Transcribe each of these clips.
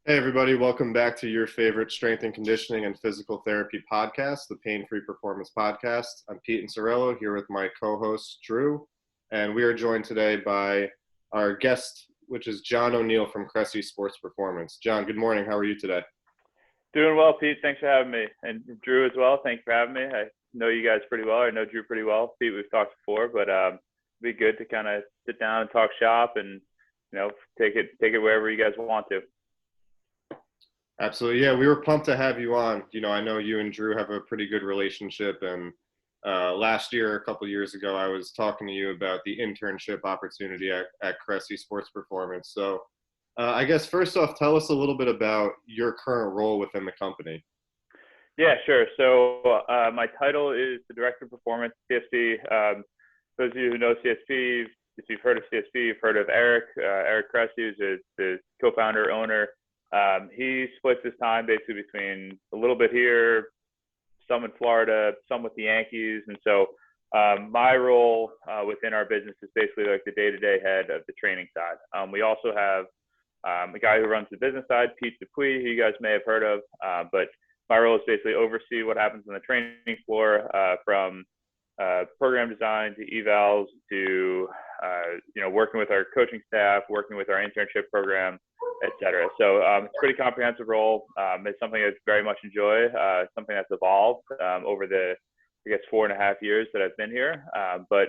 Hey everybody, welcome back to your favorite strength and conditioning and physical therapy podcast, the Pain-Free Performance Podcast. I'm Pete Incerello here with my co-host Drew, and we are joined today by our guest, which is John O'Neill from Cressey Sports Performance. John, good morning. How are you today? Doing well, Pete. Thanks for having me. And Drew as well. Thanks for having me. I know you guys pretty well. I know Drew pretty well. Pete, we've talked before, but it'd be good to kind of sit down and talk shop and, take it wherever you guys want to. Absolutely. Yeah, we were pumped to have you on. I know you and Drew have a pretty good relationship, and last year, a couple years ago, I was talking to you about the internship opportunity at Cressey Sports Performance. So I guess first off, tell us a little bit about your current role within the company. Yeah, sure. So my title is the Director of Performance, CSP. Those of you who know CSP, if you've heard of CSP, you've heard of Eric Cressey, who's the co-founder, owner. He splits his time basically between a little bit here, some in Florida, some with the Yankees. And so my role within our business is basically like the day-to-day head of the training side. We also have a guy who runs the business side, Pete Dupuis, who you guys may have heard of. But my role is basically oversee what happens on the training floor, from program design to evals to working with our coaching staff, working with our internship program, et cetera. So it's a pretty comprehensive role. It's something I very much enjoy, something that's evolved over the, 4.5 years that I've been here. But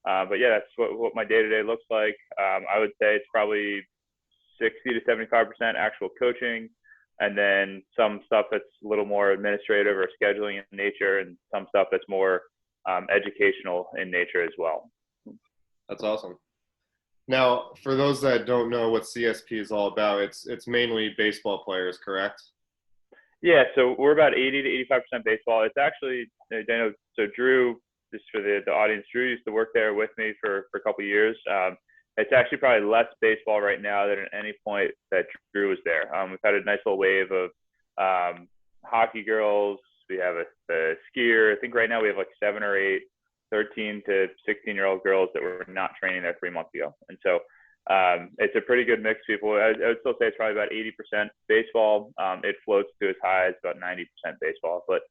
yeah, that's what my day-to-day looks like. I would say it's probably 60 to 75% actual coaching, and then some stuff that's a little more administrative or scheduling in nature, and some stuff that's more educational in nature as well. That's awesome. Now, for those that don't know what CSP is all about, it's mainly baseball players, correct? Yeah, so we're about 80 to 85% baseball. It's actually, so Drew, just for the audience, Drew used to work there with me for a couple of years. It's actually probably less baseball right now than at any point that Drew was there. We've had a nice little wave of hockey girls. We have a skier. I think right now we have like 7 or 8 13 to 16-year-old girls that were not training there 3 months ago. And so it's a pretty good mix of people. I would still say it's probably about 80% baseball. It floats to as high as about 90% baseball. But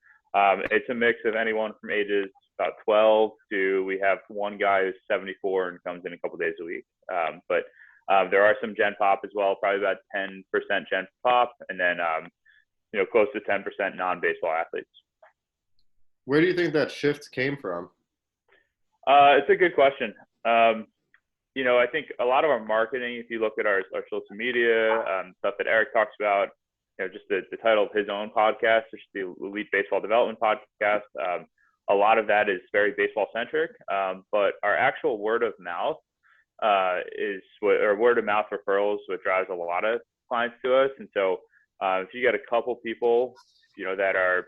it's a mix of anyone from ages about 12 to, we have one guy who's 74 and comes in a couple days a week. But there are some Gen Pop as well, probably about 10% Gen Pop, and then close to 10% non-baseball athletes. Where do you think that shift came from? It's a good question. I think a lot of our marketing, if you look at our social media, stuff that Eric talks about, just the title of his own podcast, which is the Elite Baseball Development Podcast, a lot of that is very baseball centric. But our actual word of mouth word of mouth referrals, what drives a lot of clients to us. And so if you get a couple people, that are,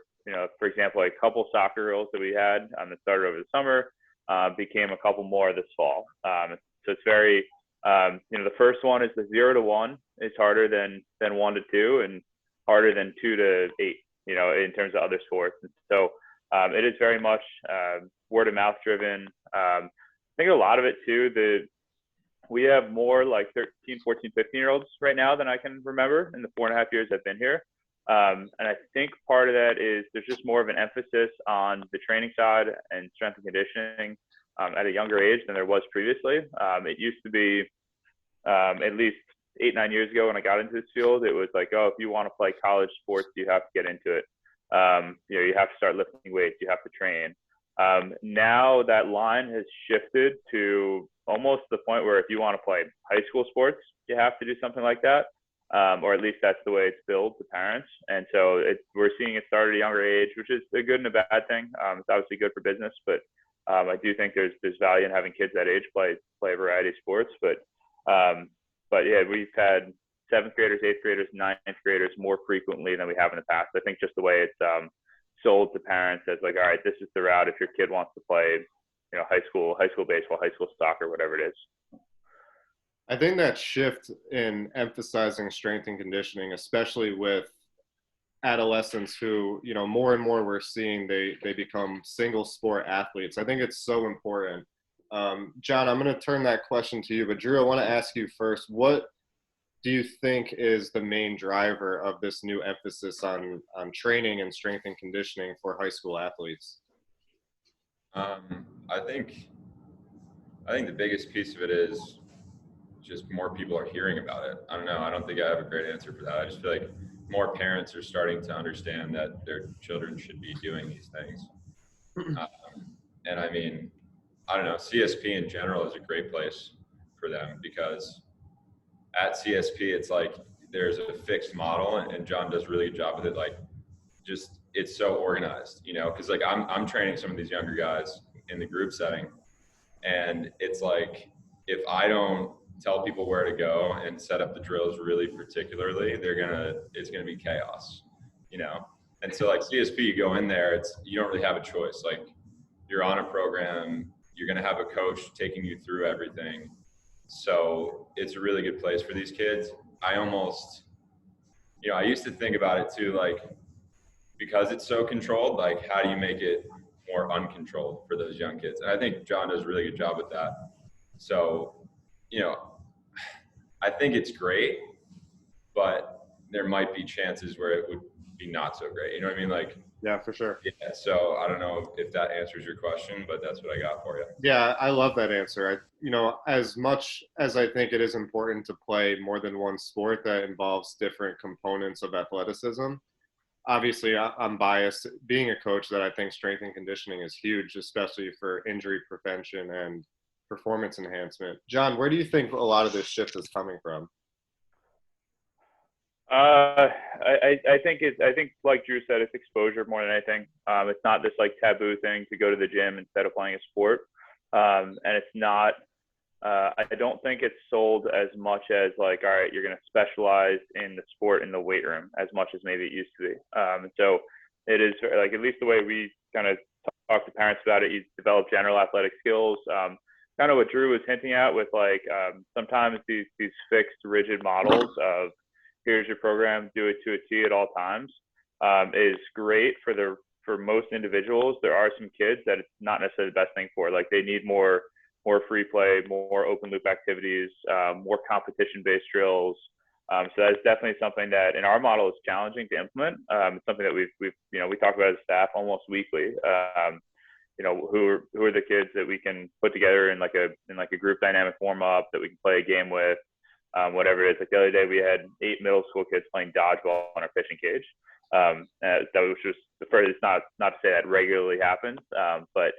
for example, a couple soccer girls that we had that started over the summer, became a couple more this fall. So it's very, the first one is the 0 to 1 is harder than 1 to 2 and harder than 2 to 8, in terms of other sports. And so it is very much word of mouth driven. I think a lot of it too, we have more like 13, 14, 15-year-olds right now than I can remember in the 4.5 years I've been here. And I think part of that is there's just more of an emphasis on the training side and strength and conditioning at a younger age than there was previously. It used to be, at least 8-9 years ago when I got into this field, it was like, oh, if you want to play college sports, you have to get into it. You have to start lifting weights, you have to train. Now that line has shifted to almost the point where if you want to play high school sports, you have to do something like that. Or at least that's the way it's billed to parents. And so we're seeing it start at a younger age, which is a good and a bad thing. It's obviously good for business, but I do think there's value in having kids that age play a variety of sports. But yeah, we've had 7th graders, 8th graders, 9th graders more frequently than we have in the past. I think just the way it's sold to parents as like, all right, this is the route if your kid wants to play, high school baseball, high school soccer, whatever it is. I think that shift in emphasizing strength and conditioning, especially with adolescents who, more and more we're seeing they become single sport athletes. I think it's so important. John, I'm going to turn that question to you, but Drew, I want to ask you first, what do you think is the main driver of this new emphasis on training and strength and conditioning for high school athletes? I think the biggest piece of it is just more people are hearing about it. I don't know. I don't think I have a great answer for that. I just feel like more parents are starting to understand that their children should be doing these things. And I mean, I don't know, CSP in general is a great place for them, because at CSP, it's like there's a fixed model, and John does a really good job with it. Like, just, it's so organized, you know, because like I'm training some of these younger guys in the group setting, and it's like, if I don't tell people where to go and set up the drills really particularly, it's gonna be chaos, you know. And so like CSP, you go in there, you don't really have a choice. Like, you're on a program, you're gonna have a coach taking you through everything. So it's a really good place for these kids. I almost, you know, I used to think about it too, like, because it's so controlled, like, how do you make it more uncontrolled for those young kids? And I think John does a really good job with that. So, you know, I think it's great, but there might be chances where it would be not so great. You know what I mean? Like, Yeah, for sure. yeah. So I don't know if that answers your question, but that's what I got for you. Yeah, I love that answer. As much as I think it is important to play more than one sport that involves different components of athleticism, obviously I'm biased being a coach that I think strength and conditioning is huge, especially for injury prevention and performance enhancement. John, where do you think a lot of this shift is coming from? I think like Drew said, it's exposure more than anything. It's not this like taboo thing to go to the gym instead of playing a sport. And it's not, I don't think it's sold as much as like, all right, you're going to specialize in the sport in the weight room as much as maybe it used to be. So it is like, at least the way we kind of talk to parents about it, you develop general athletic skills. Kind of what Drew was hinting at with like, sometimes these fixed rigid models of, here's your program, do it to a T at all times, is great for most individuals. There are some kids that it's not necessarily the best thing for. Like, they need more free play, more open loop activities, more competition-based drills. So that's definitely something that in our model is challenging to implement. It's something that we talk about as staff almost weekly. Who are the kids that we can put together in like a group dynamic warm up that we can play a game with. Whatever it is. Like the other day, we had 8 middle school kids playing dodgeball in our pitching cage. That was just the first. It's not to say that regularly happens, but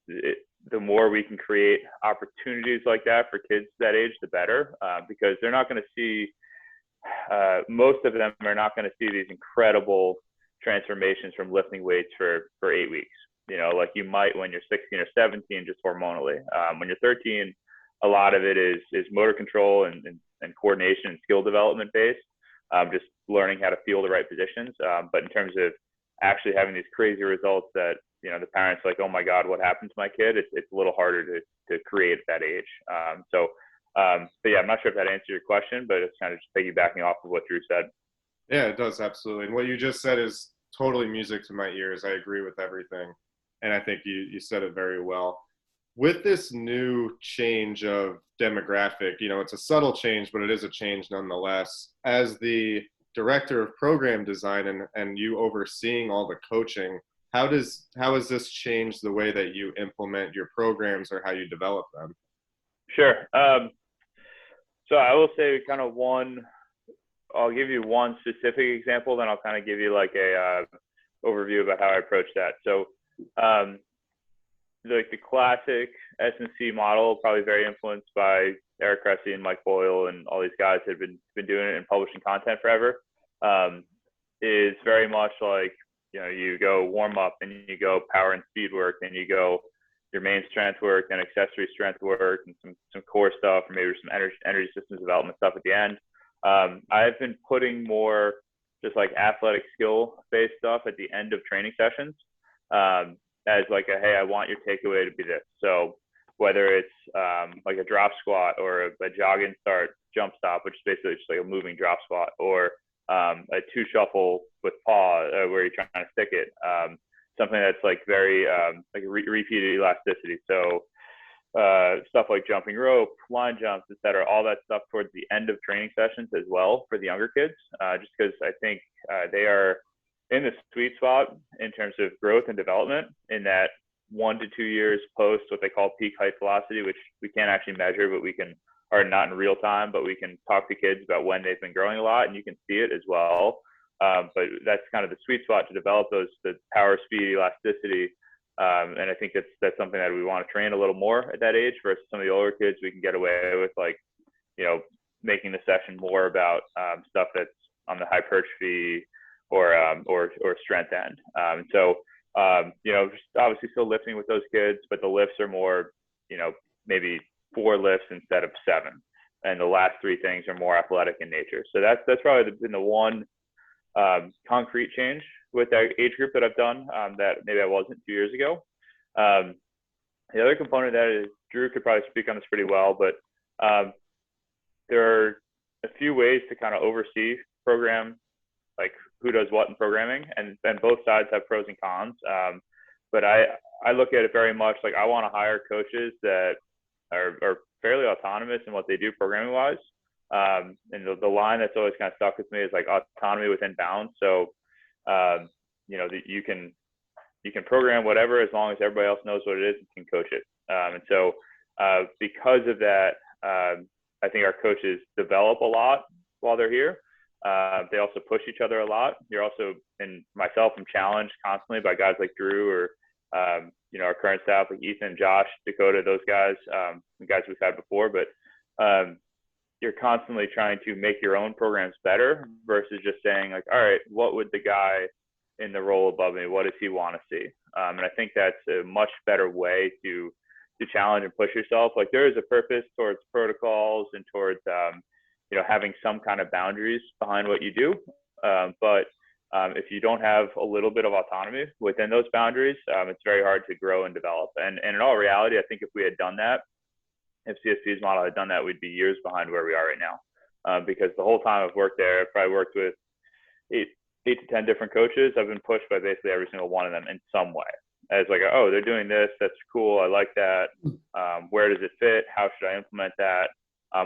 the more we can create opportunities like that for kids that age, the better, because they're not going to see. Most of them are not going to see these incredible transformations from lifting weights for 8 weeks. You know, like you might when you're 16 or 17, just hormonally. When you're 13. A lot of it is motor control and coordination and skill development based, just learning how to feel the right positions. But in terms of actually having these crazy results that, you know, the parents like, oh my God, what happened to my kid? It's a little harder to create at that age. But yeah, I'm not sure if that answers your question, but it's kind of just piggybacking off of what Drew said. Yeah, it does, absolutely. And what you just said is totally music to my ears. I agree with everything. And I think you said it very well. With this new change of demographic, you know, it's a subtle change, but it is a change nonetheless. As the director of program design and you overseeing all the coaching, how has this changed the way that you implement your programs or how you develop them? Sure. So I will say I'll give you one specific example, then I'll kind of give you like a overview about how I approach that. So like the classic Smc model, probably very influenced by Eric Cressey and Mike Boyle and all these guys that have been doing it and publishing content forever, is very much like, you know, you go warm up and you go power and speed work, and you go your main strength work and accessory strength work and some core stuff, or maybe some energy systems development stuff at the end. I've been putting more just like athletic skill based stuff at the end of training sessions. As like hey, I want your takeaway to be this. So whether it's like a drop squat or a jog and start jump stop, which is basically just like a moving drop squat, or a 2 shuffle with paw where you're trying to stick it. Something that's like very like repeated elasticity. So stuff like jumping rope, line jumps, etc. All that stuff towards the end of training sessions as well for the younger kids, just because I think they are in the sweet spot in terms of growth and development in that 1 to 2 years post what they call peak height velocity, which we can't actually measure, but we can, or not in real time, but we can talk to kids about when they've been growing a lot, and you can see it as well. But that's kind of the sweet spot to develop the power, speed, elasticity. And I think that's something that we want to train a little more at that age versus some of the older kids. We can get away with, like, making the session more about stuff that's on the hypertrophy or strength end. So just obviously still lifting with those kids, but the lifts are more, maybe 4 lifts instead of 7. And the last 3 things are more athletic in nature. So that's probably been the one concrete change with that age group that I've done that maybe I wasn't 2 years ago. The other component of that is, Drew could probably speak on this pretty well, but there are a few ways to kind of oversee program, like who does what in programming, and both sides have pros and cons. But I look at it very much like I want to hire coaches that are fairly autonomous in what they do programming wise. And the line that's always kind of stuck with me is like autonomy within bounds. So, you can program whatever as long as everybody else knows what it is and can coach it. And so because of that, I think our coaches develop a lot while they're here. They also push each other a lot. You're also, and myself, I'm challenged constantly by guys like Drew or, our current staff like Ethan, Josh, Dakota, those guys, the guys we've had before. But you're constantly trying to make your own programs better versus just saying like, all right, what would the guy in the role above me, what does he want to see? And I think that's a much better way to challenge and push yourself. Like, there is a purpose towards protocols and towards, having some kind of boundaries behind what you do. But if you don't have a little bit of autonomy within those boundaries, it's very hard to grow and develop. And in all reality, I think if we had done that, if CSP's model had done that, we'd be years behind where we are right now. Because the whole time I've worked there, I've probably worked with 8 to 10 different coaches. I've been pushed by basically every single one of them in some way. As like, oh, they're doing this, that's cool, I like that. Where does it fit? How should I implement that?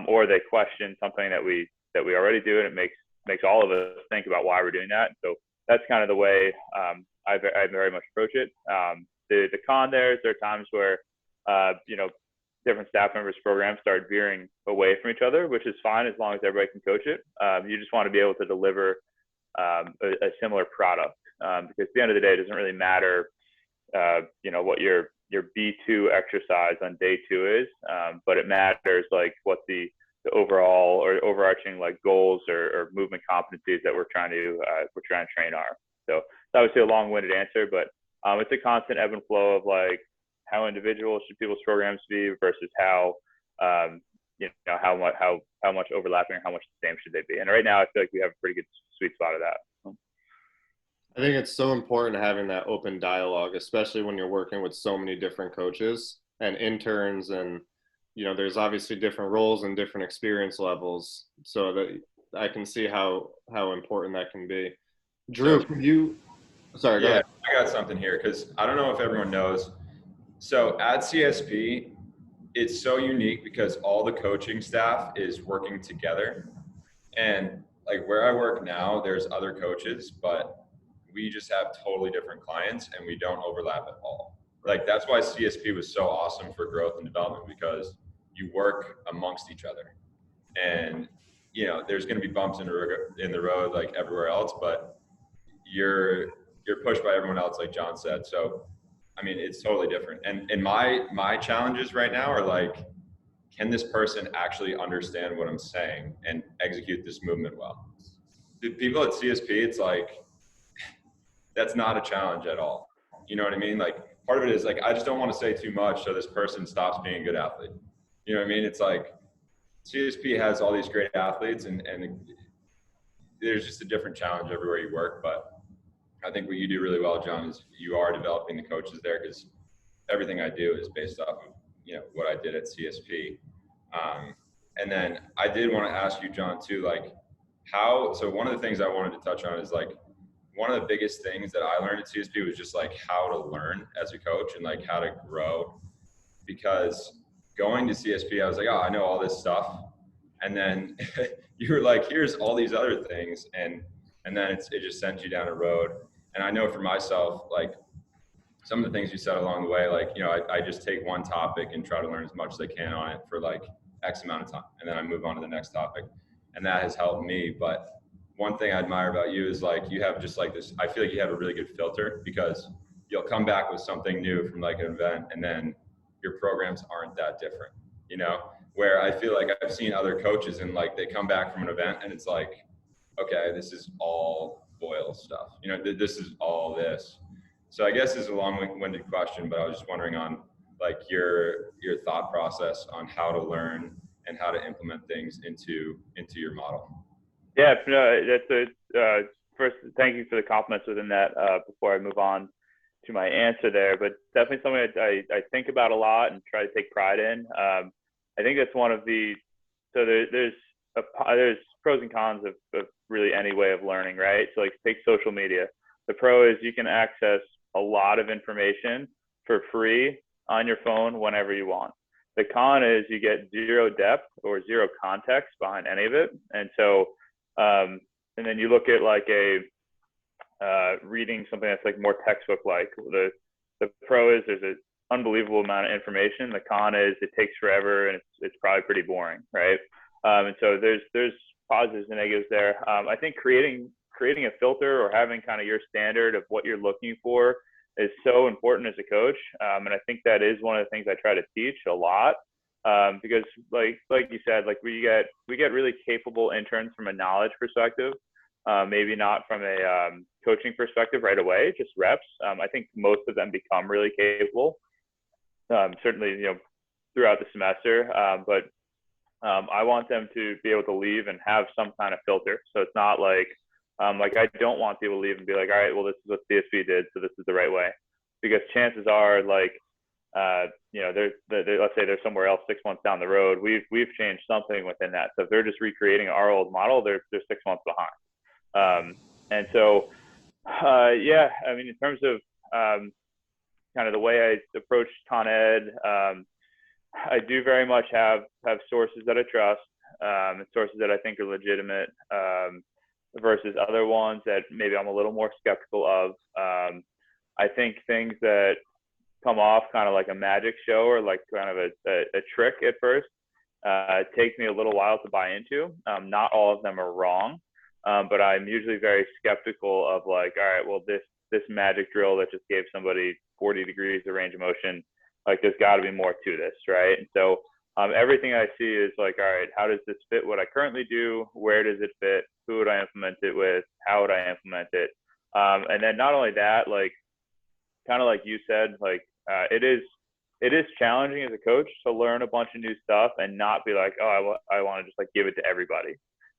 Or they question something that we already do, and it makes all of us think about why we're doing that. So that's kind of the way I very much approach it. The con there is there are times where different staff members' programs start veering away from each other, which is fine as long as everybody can coach it. You just want to be able to deliver a similar product, because at the end of the day, it doesn't really matter what your B2 exercise on day 2 is, but it matters like what the overall or overarching like goals or movement competencies that we're trying to train are. So it's obviously a long-winded answer, but it's a constant ebb and flow of like how individual should people's programs be versus how much overlapping or how much the same should they be. And right now, I feel like we have a pretty good sweet spot of that. I think it's so important having that open dialogue, especially when you're working with so many different coaches and interns, and there's obviously different roles and different experience levels, so that I can see how important that can be. Drew, sorry, go ahead. I got something here, because I don't know if everyone knows. So at CSP, it's so unique because all the coaching staff is working together. And like where I work now, there's other coaches, but we just have totally different clients and we don't overlap at all. Like, that's why CSP was so awesome for growth and development, because you work amongst each other. And, there's going to be bumps in the road like everywhere else, but you're pushed by everyone else, like John said. So, I mean, it's totally different. And my challenges right now are like, can this person actually understand what I'm saying and execute this movement well? The people at CSP, it's like, that's not a challenge at all. You know what I mean? Like, part of it is like, I just don't want to say too much so this person stops being a good athlete. You know what I mean? It's like CSP has all these great athletes, and there's just a different challenge everywhere you work. But I think what you do really well, John, is you are developing the coaches there, because everything I do is based off of what I did at CSP. And then I did want to ask you, John, too, like so one of the things I wanted to touch on is like, one of the biggest things that I learned at CSP was just like how to learn as a coach and like how to grow, because going to CSP, I was like, oh, I know all this stuff. And then you were like, here's all these other things. And then it just sends you down a road. And I know for myself, like some of the things you said along the way, like, you know, I just take one topic and try to learn as much as I can on it for like X amount of time. And then I move on to the next topic. And that has helped me. But one thing I admire about you is like, you have just like this, I feel like you have a really good filter, because you'll come back with something new from like an event, and then your programs aren't that different, you know, where I feel like I've seen other coaches and like they come back from an event and it's like, okay, this is all Boyle stuff. You know, this is all this. So I guess it's a long-winded question, but I was just wondering on like your thought process on how to learn and how to implement things into your model. Yeah, no, that's first, thank you for the compliments within that before I move on to my answer there, but definitely something I think about a lot and try to take pride in. I think that's one of the, so there's pros and cons of really any way of learning, right? So like take social media. The pro is you can access a lot of information for free on your phone whenever you want. The con is you get zero depth or zero context behind any of it. And so, and then you look at like reading something that's like more textbook-like. The pro is there's an unbelievable amount of information. The con is it takes forever and it's probably pretty boring, right? And so there's positives and negatives there. I think creating a filter or having kind of your standard of what you're looking for is so important as a coach. And I think that is one of the things I try to teach a lot. Because like you said, like we get really capable interns from a knowledge perspective, maybe not from a coaching perspective right away, just reps. I think most of them become really capable, certainly, you know, throughout the semester. But I want them to be able to leave and have some kind of filter. So it's not like I don't want people to leave and be like, all right, well, this is what CSP did, so this is the right way. Because chances are, like, you know, let's say they're somewhere else 6 months down the road. We've changed something within that. So if they're just recreating our old model, they're 6 months behind. And so, yeah, I mean, in terms of kind of the way I approach Con Ed, I do very much have sources that I trust, and sources that I think are legitimate, versus other ones that maybe I'm a little more skeptical of. I think things that come off kind of like a magic show or like kind of a trick at first, it takes me a little while to buy into. Not all of them are wrong, but I'm usually very skeptical of like, all right, well, this magic drill that just gave somebody 40 degrees of range of motion, like there's got to be more to this, right? And so everything I see is like, all right, how does this fit what I currently do? Where does it fit? Who would I implement it with? How would I implement it? And then not only that, like kind of like you said, like it is challenging as a coach to learn a bunch of new stuff and not be like, oh, I want to just like give it to everybody,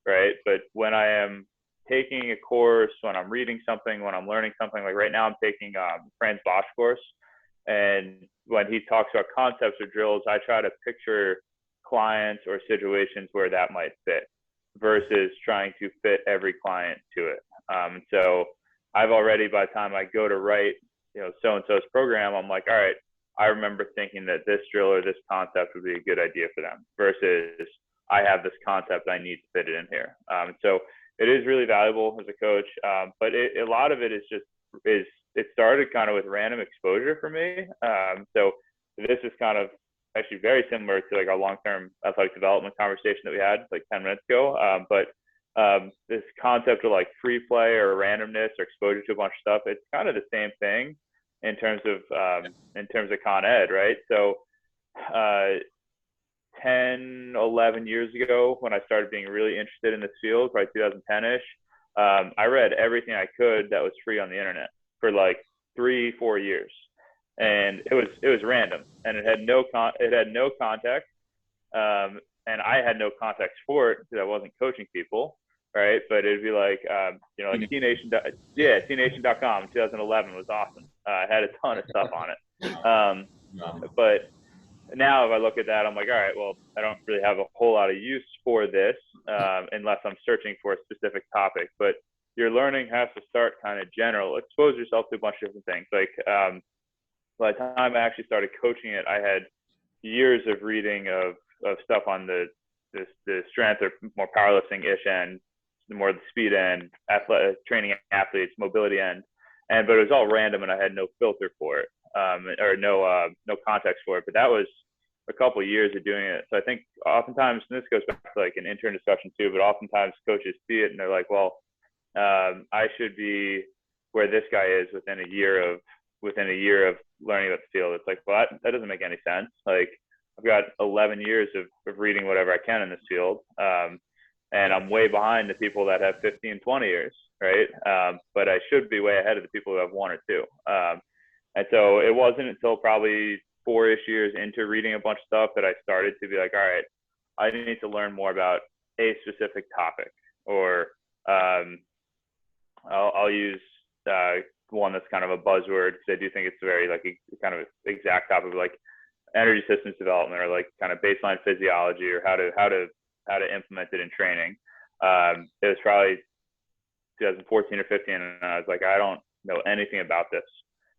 right? But when I am taking a course, when I'm reading something, when I'm learning something, like right now I'm taking Franz Bosch course, and when he talks about concepts or drills, I try to picture clients or situations where that might fit versus trying to fit every client to it. So I've already, by the time I go to write, you know, so-and-so's program, I'm like, all right, I remember thinking that this drill or this concept would be a good idea for them versus I have this concept, I need to fit it in here. So it is really valuable as a coach, but a lot of it is just, it started kind of with random exposure for me. So this is kind of actually very similar to like our long-term athletic development conversation that we had like 10 minutes ago. But this concept of like free play or randomness or exposure to a bunch of stuff, it's kind of the same thing in terms of Con Ed, right? So 10, 11 years ago, when I started being really interested in this field, probably 2010-ish, I read everything I could that was free on the internet for like 3-4 years, and it was random, and it had no context, and I had no context for it because I wasn't coaching people, right? But it'd be like, you know, like TNation.com, 2011 was awesome. It had a ton of stuff on it, but now if I look at that, I'm like, all right, well, I don't really have a whole lot of use for this unless I'm searching for a specific topic. But your learning has to start kind of general. Expose yourself to a bunch of different things. Like by the time I actually started coaching it, I had years of reading of stuff on the strength or more powerlifting-ish end, the more the speed end, training athletes, mobility end, but it was all random and I had no filter for it, or no context for it. But that was a couple of years of doing it. So I think oftentimes, and this goes back to like an intern discussion too, but oftentimes coaches see it and they're like, well, I should be where this guy is within a year of learning about the field. It's like, well, that doesn't make any sense. Like, I've got 11 years of reading whatever I can in this field. And I'm way behind the people that have 15, 20 years, right? But I should be way ahead of the people who have 1 or 2. And so it wasn't until probably 4-ish years into reading a bunch of stuff that I started to be like, all right, I need to learn more about a specific topic, or I'll use one that's kind of a buzzword, because I do think it's very like a kind of exact topic, like energy systems development, or like kind of baseline physiology, or how to implement it in training. It was probably 2014 or 15, and I was like, I don't know anything about this,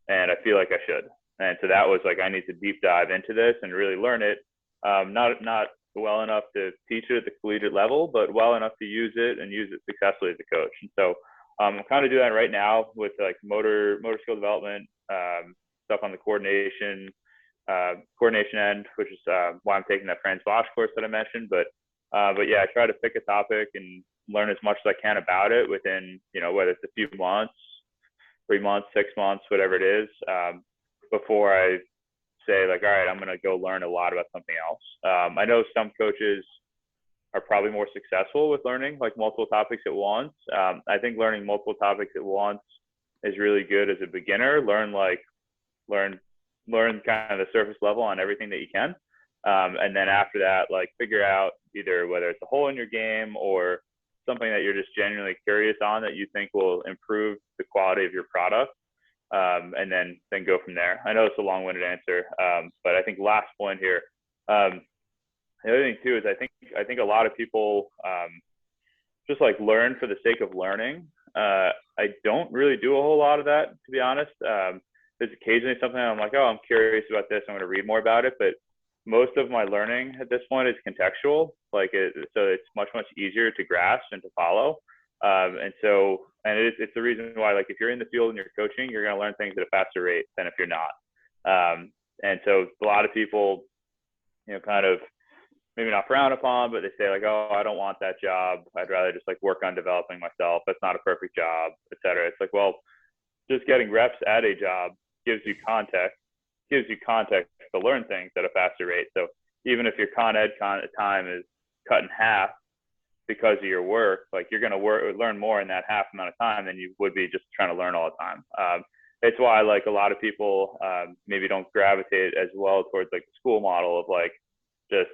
and I feel like I should. And so that was like, I need to deep dive into this and really learn it. Not well enough to teach it at the collegiate level, but well enough to use it and use it successfully as a coach. And so I'm kind of doing that right now with like motor skill development, stuff on the coordination end, which is why I'm taking that Franz Bosch course that I mentioned. But yeah, I try to pick a topic and learn as much as I can about it within, whether it's a few months, 3 months, 6 months, whatever it is, before I say like, all right, I'm going to go learn a lot about something else. I know some coaches are probably more successful with learning like multiple topics at once. I think learning multiple topics at once is really good as a beginner. Learn kind of the surface level on everything that you can. And then after that, like figure out either whether it's a hole in your game or something that you're just genuinely curious on that you think will improve the quality of your product. And then go from there. I know it's a long-winded answer, but I think last point here, the other thing too is I think a lot of people just like learn for the sake of learning. I don't really do a whole lot of that, to be honest. There's occasionally something I'm like, oh, I'm curious about this, I'm going to read more about it, but most of my learning at this point is contextual. So it's much easier to grasp and to follow. And it's the reason why, like, if you're in the field and you're coaching, you're going to learn things at a faster rate than if you're not. And so a lot of people, kind of maybe not frown upon, but they say like, oh, I don't want that job. I'd rather just like work on developing myself. That's not a perfect job, et cetera. It's like, well, just getting reps at a job gives you context to learn things at a faster rate. So even if your con ed time is cut in half because of your work, like you're going to learn more in that half amount of time than you would be just trying to learn all the time. It's why like a lot of people maybe don't gravitate as well towards like the school model of like just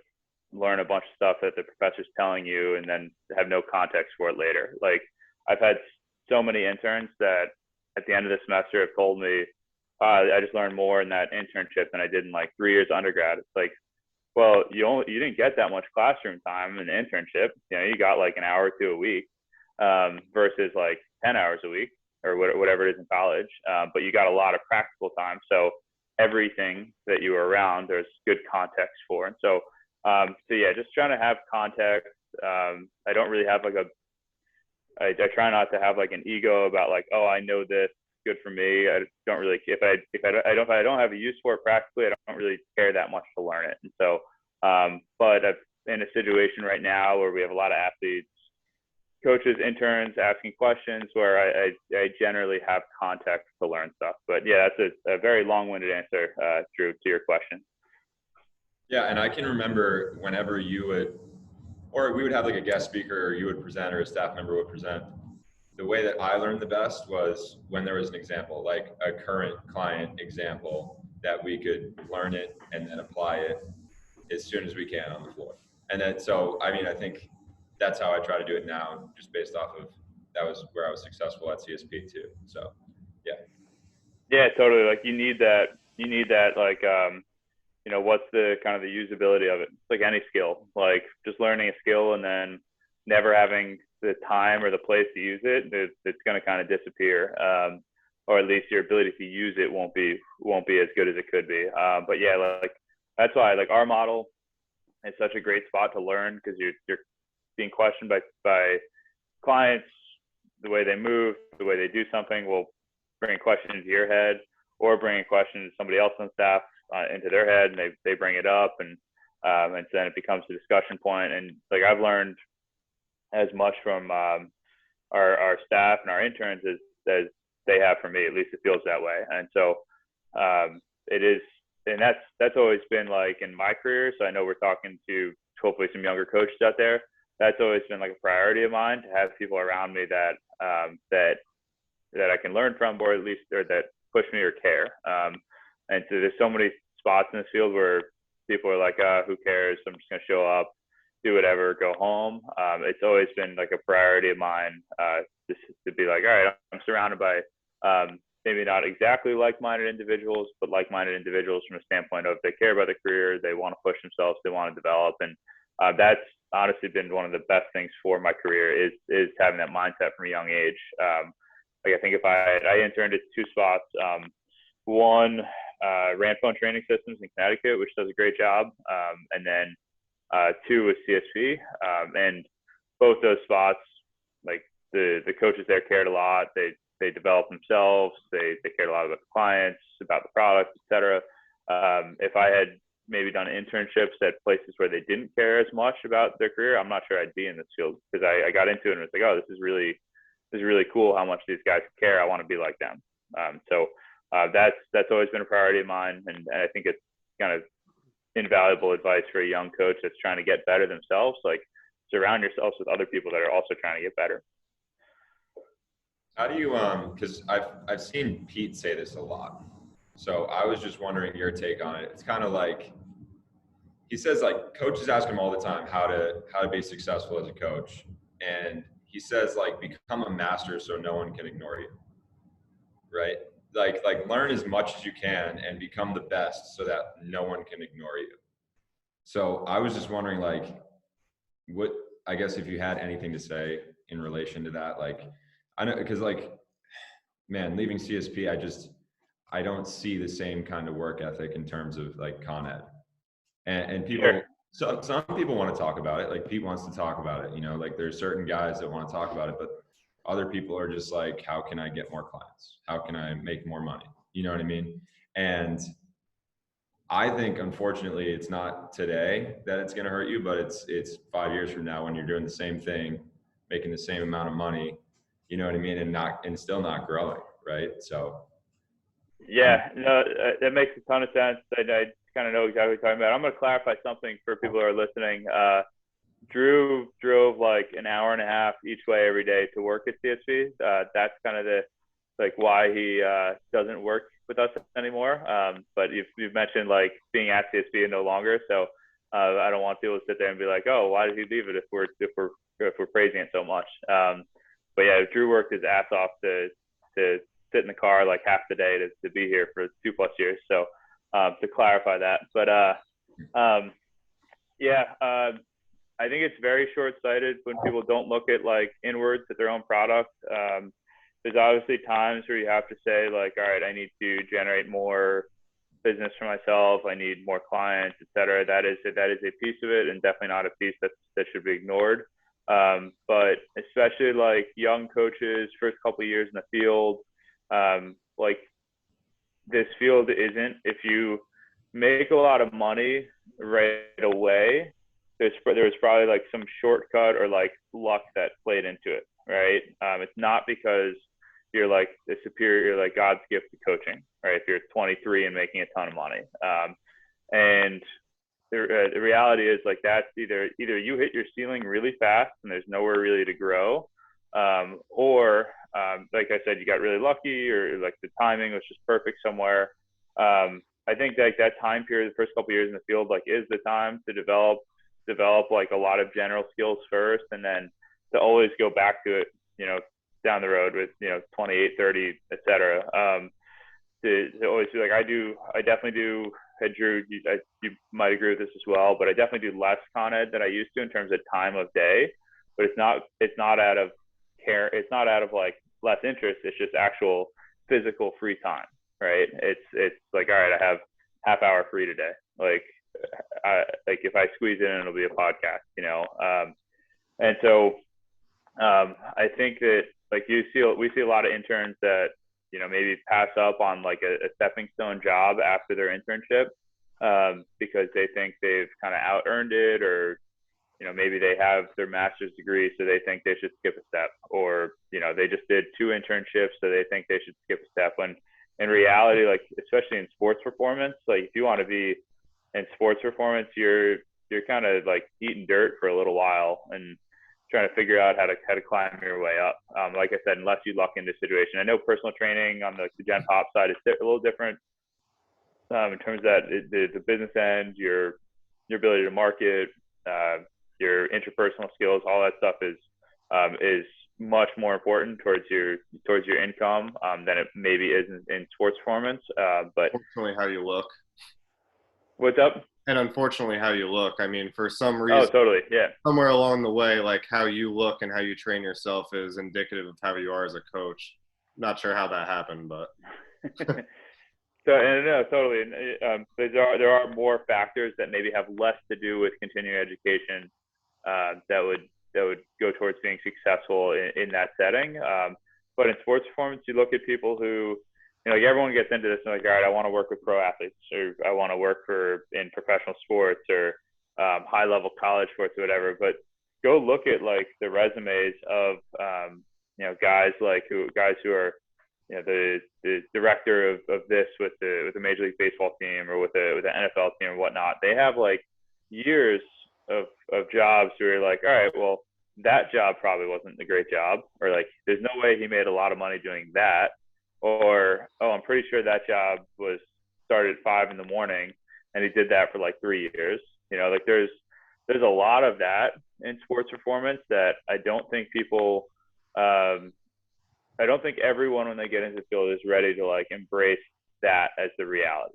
learn a bunch of stuff that the professor's telling you and then have no context for it later. Like I've had so many interns that at the end of the semester have told me, I just learned more in that internship than I did in like 3 years undergrad. It's like, well, you didn't get that much classroom time in the internship. You got like an hour or two a week versus like 10 hours a week or whatever it is in college. But you got a lot of practical time. So everything that you were around, there's good context for. And so yeah, just trying to have context. I don't really have like I try not to have like an ego about like, oh, I know this, good for me. I don't really, if I don't have a use for it practically, I don't really care that much to learn it. And so, but I'm in a situation right now where we have a lot of athletes, coaches, interns asking questions where I generally have context to learn stuff. But yeah, that's a very long-winded answer, Drew, to your question. Yeah, and I can remember whenever you would, or we would have like a guest speaker, or you would present, or a staff member would present. The way that I learned the best was when there was an example, like a current client example, that we could learn it and then apply it as soon as we can on the floor. And then, so, I mean, I think that's how I try to do it now, just based off of, that was where I was successful at CSP too. So, yeah. Yeah, totally. Like you need that like, what's the kind of the usability of it? It's like any skill, like just learning a skill and then never having the time or the place to use it, it's going to kind of disappear. Or at least your ability to use it won't be as good as it could be. But yeah, like that's why like our model is such a great spot to learn, because you're being questioned by clients, the way they move, the way they do something will bring a question into your head, or bring a question to somebody else on staff into their head, and they bring it up, and then it becomes a discussion point. And like I've learned as much from our staff and our interns as they have from me. At least it feels that way. And so it is, and that's always been like in my career. So I know we're talking to hopefully some younger coaches out there. That's always been like a priority of mine, to have people around me that I can learn from, or at least, or that push me or care. And so there's so many spots in this field where people are like, who cares? I'm just gonna show up, do whatever, go home. It's always been like a priority of mine, just to be like, all right, I'm surrounded by maybe not exactly like-minded individuals, but like-minded individuals from a standpoint of they care about their career, they want to push themselves, they want to develop. And that's honestly been one of the best things for my career, is having that mindset from a young age. Like I think if I interned at 2 spots, one ran phone training systems in Connecticut, which does a great job, and then 2 was CSP, and both those spots, like the coaches there cared a lot. They developed themselves. They cared a lot about the clients, about the products, etc. If I had maybe done internships at places where they didn't care as much about their career, I'm not sure I'd be in this field, because I got into it and was like, oh, this is really cool how much these guys care. I want to be like them. So that's always been a priority of mine, and I think it's kind of invaluable advice for a young coach that's trying to get better themselves. Like, surround yourselves with other people that are also trying to get better. How do you because I've seen Pete say this a lot. So I was just wondering your take on it. It's kind of like, he says like coaches ask him all the time how to be successful as a coach. And he says like, become a master so no one can ignore you. Right? Like learn as much as you can and become the best so that no one can ignore you. So I was just wondering, like, what, I guess if you had anything to say in relation to that, like, I know, because like, man, leaving CSP, I don't see the same kind of work ethic in terms of like Con Ed. And people, Sure. so some people want to talk about it. Like Pete wants to talk about it, you know, like there's certain guys that want to talk about it, but other people are just like, how can I get more clients? How can I make more money? You know what I mean? And I think, unfortunately, it's not today that it's going to hurt you, but it's 5 years from now when you're doing the same thing, making the same amount of money, you know what I mean? And still not growing. Right. So. Yeah, no, that makes a ton of sense. I kind of know exactly what you're talking about. I'm going to clarify something for people who are listening. Drew drove like an hour and a half each way every day to work at CSP. That's kind of why he doesn't work with us anymore. But you've mentioned like being at CSP and no longer. So I don't want people to sit there and be like, oh, why did he leave it if we're praising it so much? But yeah, Drew worked his ass off to sit in the car like half the day to be here for 2+ years. So to clarify that, but I think it's very short-sighted when people don't look at like inwards at their own product. There's obviously times where you have to say like, all right, I need to generate more business for myself. I need more clients, et cetera. That is a piece of it, and definitely not a piece that should be ignored. But especially like young coaches, first couple of years in the field, like this field isn't, if you make a lot of money right away, there's probably like some shortcut or like luck that played into it, right? It's not because you're like a superior, like God's gift to coaching, right? If you're 23 and making a ton of money. And the reality is like, that's either you hit your ceiling really fast and there's nowhere really to grow, or like I said, you got really lucky, or like the timing was just perfect somewhere. I think like that time period, the first couple of years in the field, like is the time to develop like a lot of general skills first, and then to always go back to it, you know, down the road with, you know, 28, 30, et cetera. To always be like, I definitely do. Drew, you might agree with this as well, but I definitely do less Con Ed than I used to in terms of time of day, but it's not out of care. It's not out of like less interest. It's just actual physical free time, right? It's like, all right, I have half hour free today. Like, like if I squeeze it in, it'll be a podcast, you know? And so I think that like we see a lot of interns that, you know, maybe pass up on like a stepping stone job after their internship because they think they've kind of out earned it, or, you know, maybe they have their master's degree, so they think they should skip a step, or, you know, they just did 2 internships, so they think they should skip a step. When in reality, like, especially in sports performance, like if you want to be in sports performance, you're kind of like eating dirt for a little while and trying to figure out how to climb your way up. Like I said, unless you luck into a situation. I know personal training on the Gen Pop side is a little different in terms of that the business end, your ability to market, your interpersonal skills, all that stuff is much more important towards your income than it maybe is in sports performance. But unfortunately, how you look. What's up? And unfortunately, how you look. I mean, for some reason, oh, totally, yeah. somewhere along the way, like how you look and how you train yourself is indicative of how you are as a coach. Not sure how that happened, but. So, and no, totally. And there are more factors that maybe have less to do with continuing education that would go towards being successful in that setting. But in sports performance, you look at people who, you know, like everyone gets into this and like, all right, I want to work with pro athletes, or I want to work in professional sports or high level college sports or whatever. But go look at like the resumes of you know, guys who are, you know, the director of this with the Major League Baseball team or with the NFL team or whatnot. They have like years of jobs where you're like, all right, well, that job probably wasn't a great job, or like there's no way he made a lot of money doing that, or oh, I'm pretty sure that job was started at 5 a.m. and he did that for like 3 years. You know, like there's a lot of that in sports performance that I don't think people I don't think everyone when they get into the field is ready to like embrace that as the reality.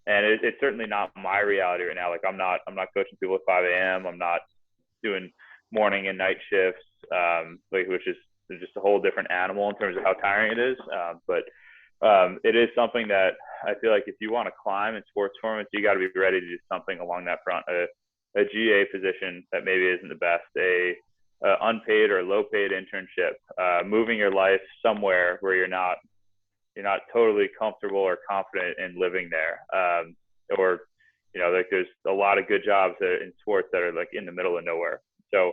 And it's certainly not my reality right now. Like I'm not coaching people at 5 a.m. I'm not doing morning and night shifts, like, which is just a whole different animal in terms of how tiring it is. But it is something that I feel like if you want to climb in sports performance, you got to be ready to do something along that front. A GA position that maybe isn't the best, a unpaid or low paid internship, moving your life somewhere where you're not totally comfortable or confident in living there. Or, you know, like there's a lot of good jobs in sports that are like in the middle of nowhere. So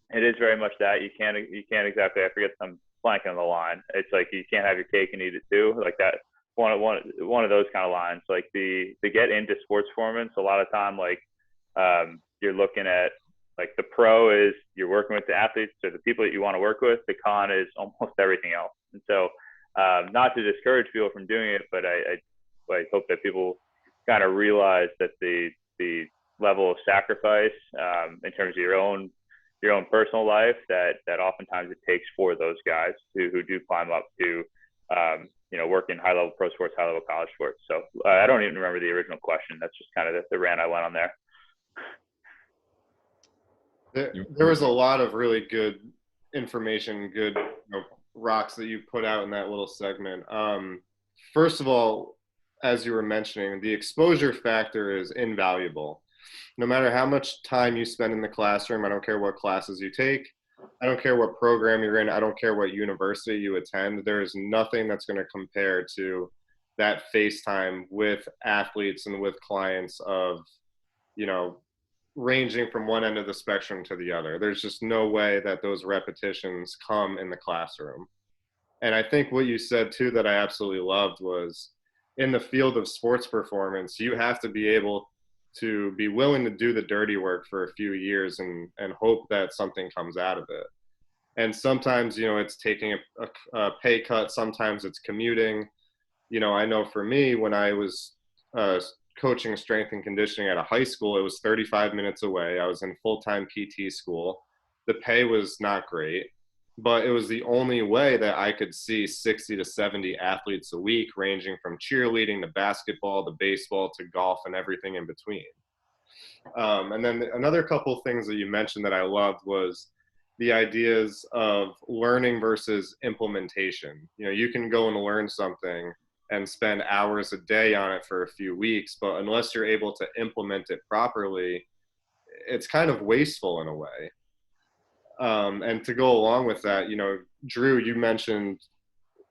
it is very much that you can't exactly, I forget, I'm blanking on the line. It's like, you can't have your cake and eat it too. Like that, one of those kind of lines, like to get into sports performance, a lot of time, like you're looking at, like the pro is you're working with the athletes or the people that you want to work with. The con is almost everything else. And so not to discourage people from doing it, but I hope that people kind of realize that the level of sacrifice in terms of your own personal life that oftentimes it takes for those guys who do climb up to you know, work in high level pro sports, high level college sports. So I don't even remember the original question. That's just kind of the rant I went on there. There was a lot of really good information, good, you know, rocks that you put out in that little segment. First of all, as you were mentioning, the exposure factor is invaluable. No matter how much time you spend in the classroom, I don't care what classes you take, I don't care what program you're in, I don't care what university you attend, there is nothing that's going to compare to that face time with athletes and with clients of, you know, ranging from one end of the spectrum to the other. There's just no way that those repetitions come in the classroom. And I think what you said too that I absolutely loved was, in the field of sports performance, you have to be able to be willing to do the dirty work for a few years and hope that something comes out of it. And sometimes, you know, it's taking a pay cut. Sometimes it's commuting. You know, I know for me, when I was coaching strength and conditioning at a high school, it was 35 minutes away. I was in full-time PT school. The pay was not great, but it was the only way that I could see 60 to 70 athletes a week, ranging from cheerleading to basketball to baseball to golf and everything in between. And then another couple of things that you mentioned that I loved was the ideas of learning versus implementation. You know, you can go and learn something and spend hours a day on it for a few weeks, but unless you're able to implement it properly, it's kind of wasteful in a way. And to go along with that, Drew, you mentioned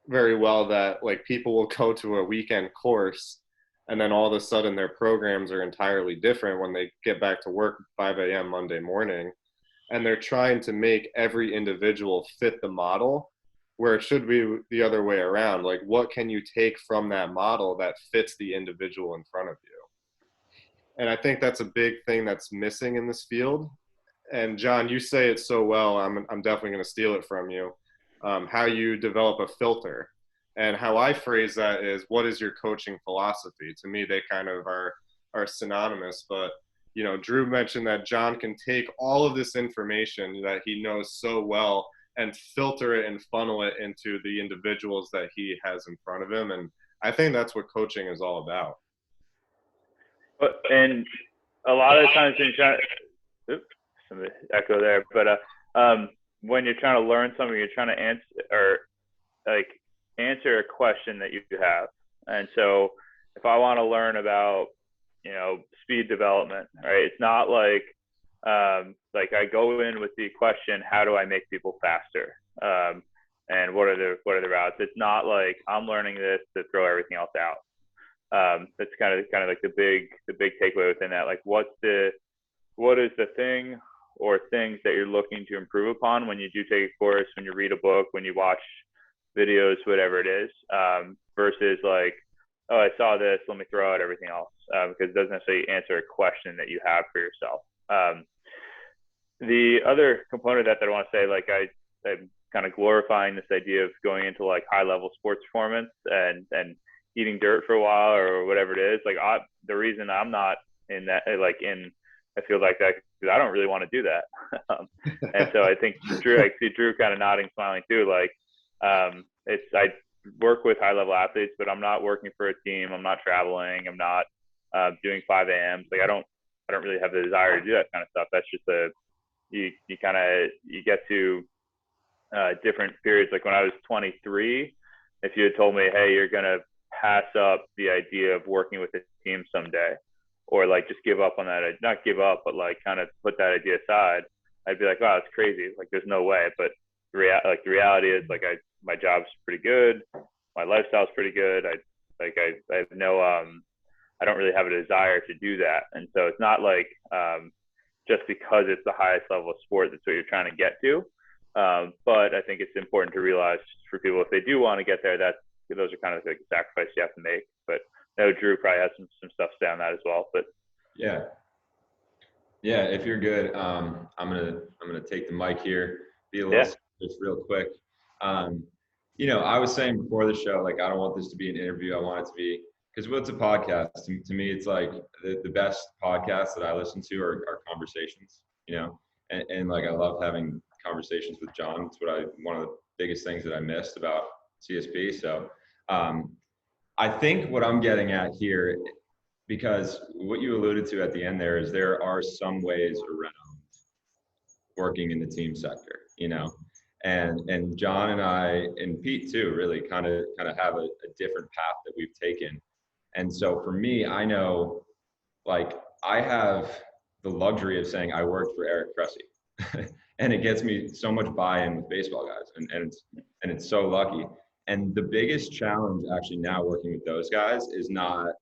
very well that like people will go to a weekend course and then all of a sudden their programs are entirely different when they get back to work 5 a.m. Monday morning. And they're trying to make every individual fit the model, where it should be the other way around. Like, what can you take from that model that fits the individual in front of you? And I think that's a big thing that's missing in this field. And John, you say it so well. I'm definitely going to steal it from you. How you develop a filter, and how I phrase that is, what is your coaching philosophy? To me, they kind of are synonymous. But Drew mentioned that John can take all of this information that he knows so well and filter it and funnel it into the individuals that he has in front of him. And I think that's what coaching is all about. And a lot of the times when you're trying to, oops, some echo there, but when you're trying to learn something, you're trying to answer a question that you have. And so if I want to learn about, speed development, right? It's not like I go in with the question, how do I make people faster? And what are the routes? It's not like I'm learning this to throw everything else out. That's kind of like the big takeaway within that. Like, what is the thing or things that you're looking to improve upon when you do take a course, when you read a book, when you watch videos, whatever it is, versus like, oh, I saw this, let me throw out everything else, because it doesn't necessarily answer a question that you have for yourself. The other component of that I want to say, like I'm kind of glorifying this idea of going into like high level sports performance and eating dirt for a while or whatever it is. Like the reason I'm not in that, like in a field like that, because I don't really want to do that. And so I think I see Drew kind of nodding, smiling too. Like I work with high level athletes, but I'm not working for a team. I'm not traveling. I'm not doing 5 a.m. Like I don't really have the desire to do that kind of stuff. That's just you get to different periods. Like when I was 23, if you had told me, hey, you're going to pass up the idea of working with a team someday, or like just give up on that, not give up, but like kind of put that idea aside, I'd be like, wow, it's crazy. Like there's no way. But the reality is like my job's pretty good. My lifestyle's pretty good. I have no, I don't really have a desire to do that. And so it's not like just because it's the highest level of sport, that's what you're trying to get to. But I think it's important to realize for people, if they do want to get there, those are kind of like sacrifices you have to make. But I know Drew probably has some stuff to say on that as well. But yeah, if you're good, I'm gonna take the mic here, be a little just real quick. I was saying before the show, like I don't want this to be an interview. I want it to be, because what's a podcast? To me, it's like the best podcasts that I listen to are conversations. And like I love having conversations with John. It's one of the biggest things that I missed about CSP. So I think what I'm getting at here, because what you alluded to at the end there, is there are some ways around working in the team sector, and John and I and Pete too really kind of have a different path that we've taken. And so for me, I know, like I have the luxury of saying I worked for Eric Cressey and it gets me so much buy-in with baseball guys, and it's so lucky. And the biggest challenge actually now working with those guys is not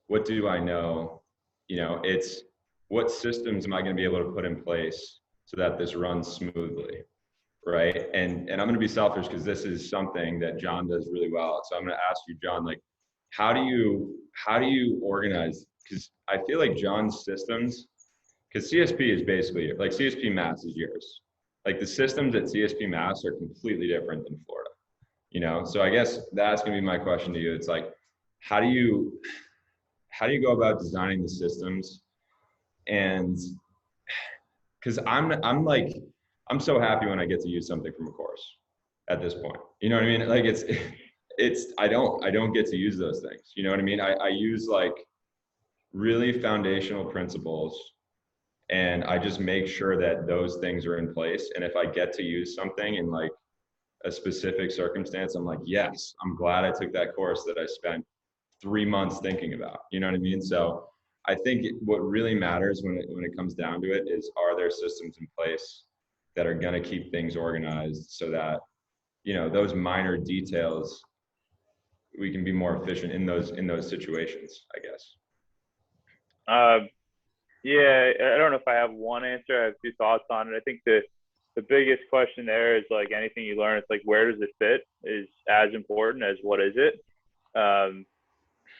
what do I know, it's what systems am I going to be able to put in place so that this runs smoothly, right? And I'm going to be selfish because this is something that John does really well. So I'm going to ask you, John, like, how do you organize? Because I feel like John's systems, because CSP is basically like CSP Mass is yours. Like the systems at CSP Mass are completely different than Florida. So I guess that's gonna be my question to you. It's like, how do you go about designing the systems? And because I'm so happy when I get to use something from a course at this point. You know what I mean? Like I don't get to use those things. You know what I mean? I use like really foundational principles, and I just make sure that those things are in place. And if I get to use something in like a specific circumstance, I'm like, yes, I'm glad I took that course that I spent 3 months thinking about. You know what I mean? So I think what really matters when it comes down to it is, are there systems in place that are going to keep things organized so that, you know, those minor details, we can be more efficient in those situations, I guess. Yeah, I don't know if I have one answer. I have two thoughts on it. I think the biggest question there is like anything you learn, it's like, where does it fit is as important as what is it.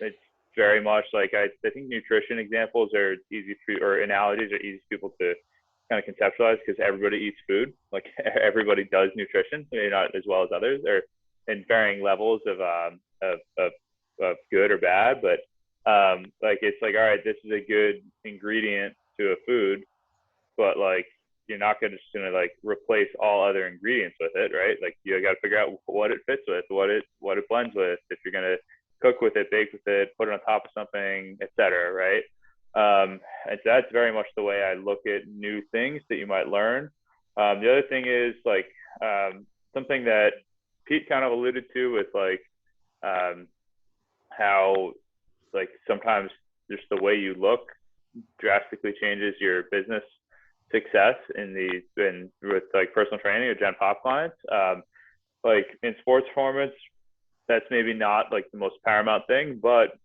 It's very much like, I think nutrition examples are easy for, or analogies are easy for people to kind of conceptualize, because everybody eats food. Like everybody does nutrition, maybe not as well as others, or in varying levels of good or bad. But like, it's like, all right, this is a good ingredient to a food, but like, you're not gonna just gonna like replace all other ingredients with it, right? Like, you got to figure out what it fits with, what it blends with. If you're gonna cook with it, bake with it, put it on top of something, etc., right? And so that's very much the way I look at new things that you might learn. The other thing is like something that Pete kind of alluded to with like how like sometimes just the way you look drastically changes your business success with like personal training or Gen Pop clients. Like in sports performance, that's maybe not like the most paramount thing, but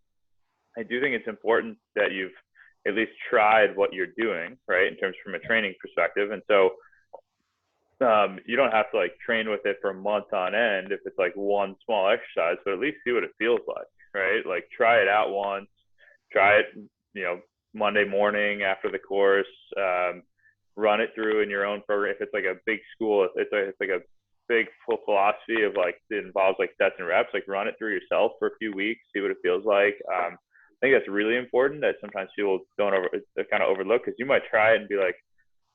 I do think it's important that you've at least tried what you're doing, right, in terms from a training perspective. And so you don't have to like train with it for months on end if it's like one small exercise, but at least see what it feels like, right? Like try it out once, try it, you know, Monday morning after the course, run it through in your own program. If it's like a big school, it's like a big full philosophy of like, it involves like sets and reps, like run it through yourself for a few weeks, see what it feels like. I think that's really important, that sometimes people don't kind of overlook, because you might try it and be like,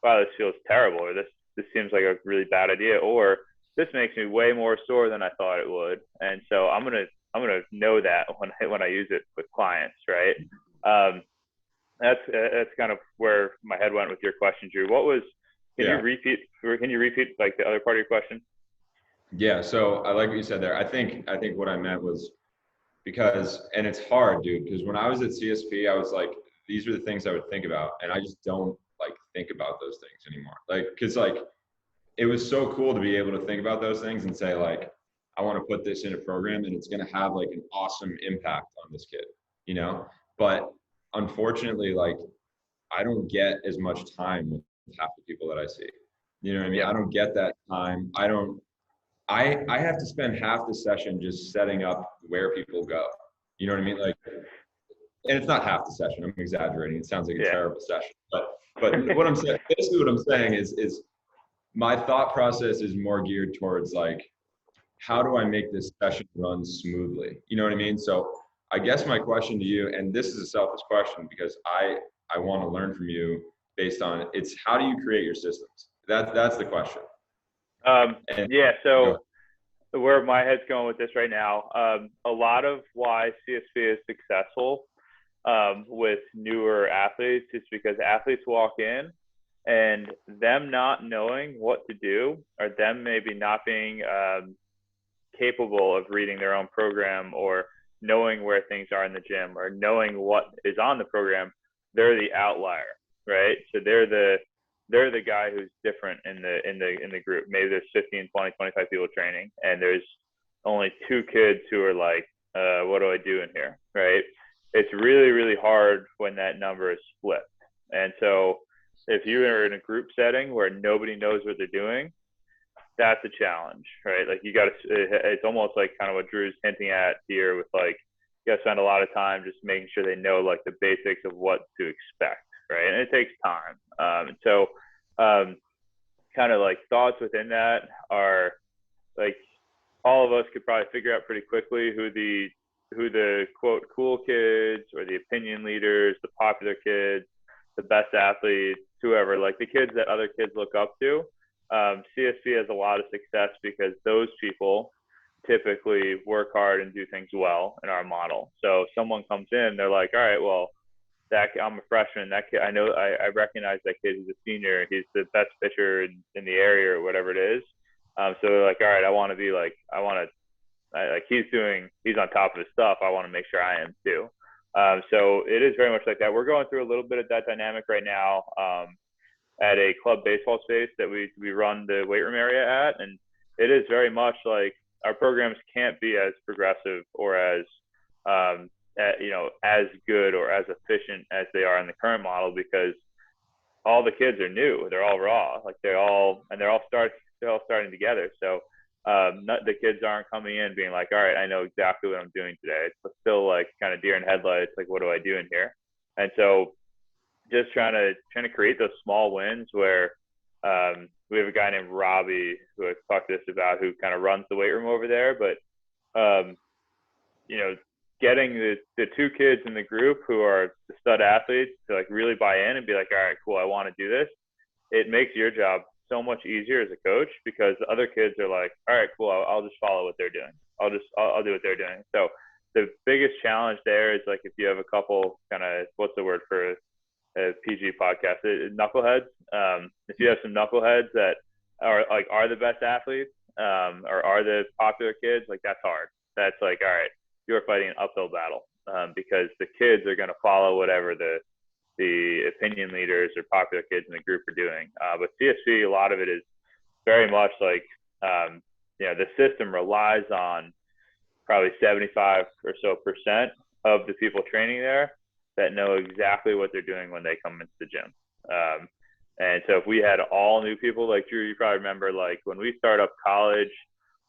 wow, this feels terrible, or this seems like a really bad idea, or this makes me way more sore than I thought it would. And so I'm gonna know that when I use it with clients, right? That's kind of where my head went with your question, Drew. What was? Can you repeat like the other part of your question? Yeah, so I like what you said there. I think what I meant was, because, and it's hard, dude, because when I was at CSP, I was like, these are the things I would think about, and I just don't like think about those things anymore. Like, because like it was so cool to be able to think about those things and say like, I want to put this in a program and it's going to have like an awesome impact on this kid, you know? But unfortunately, like I don't get as much time with half the people that I see. You know what I mean? Yeah. I don't get that time. I have to spend half the session just setting up where people go. You know what I mean? Like, and it's not half the session. I'm exaggerating. It sounds like a terrible session. But what I'm saying, basically what I'm saying is my thought process is more geared towards like, how do I make this session run smoothly? You know what I mean? So I guess my question to you, and this is a selfish question because I want to learn from you based on it's how do you create your systems? That's the question. Yeah. So where my head's going with this right now, a lot of why CSP is successful with newer athletes is because athletes walk in and them not knowing what to do, or them maybe not being capable of reading their own program or knowing where things are in the gym or knowing what is on the program, they're the outlier, right? So they're the guy who's different in the group. Maybe there's 15, 20, 25 people training, and there's only 2 kids who are like, what do I do in here, right? It's really, really hard when that number is split. And so if you are in a group setting where nobody knows what they're doing, that's a challenge, right? Like you got to, it's almost like kind of what Drew's hinting at here with like, you got to spend a lot of time just making sure they know like the basics of what to expect, right? And it takes time. And so kind of like thoughts within that are like, all of us could probably figure out pretty quickly who the quote cool kids or the opinion leaders, the popular kids, the best athletes, whoever, like the kids that other kids look up to. CSP has a lot of success because those people typically work hard and do things well in our model. So if someone comes in, they're like, all right, well, I'm a freshman. That kid, I recognize that kid. He's a senior. He's the best pitcher in the area or whatever it is. So they're like, all right, I want to be like, like he's on top of his stuff. I want to make sure I am too. So it is very much like that. We're going through a little bit of that dynamic right now at a club baseball space that we run the weight room area at, and it is very much like our programs can't be as progressive or as as good or as efficient as they are in the current model, because all the kids are new. They're all raw. Like they're all starting together. So the kids aren't coming in being like, all right, I know exactly what I'm doing today. It's still like kind of deer in headlights. Like, what do I do in here? And so just trying to create those small wins where we have a guy named Robbie who I've talked to us about, who kind of runs the weight room over there. But getting the two kids in the group who are the stud athletes to like really buy in and be like, all right, cool, I want to do this. It makes your job so much easier as a coach, because the other kids are like, all right, cool, I'll just follow what they're doing. I'll do what they're doing. So the biggest challenge there is like, if you have a couple kind of, what's the word for a PG podcast, knuckleheads. If you have some knuckleheads that are the best athletes, or are the popular kids, like that's hard. That's like, all right, you're fighting an uphill battle, because the kids are going to follow whatever the opinion leaders or popular kids in the group are doing. But CSP, a lot of it is very much like, the system relies on probably 75% or so of the people training there that know exactly what they're doing when they come into the gym. And so if we had all new people, like Drew, you probably remember, like when we start up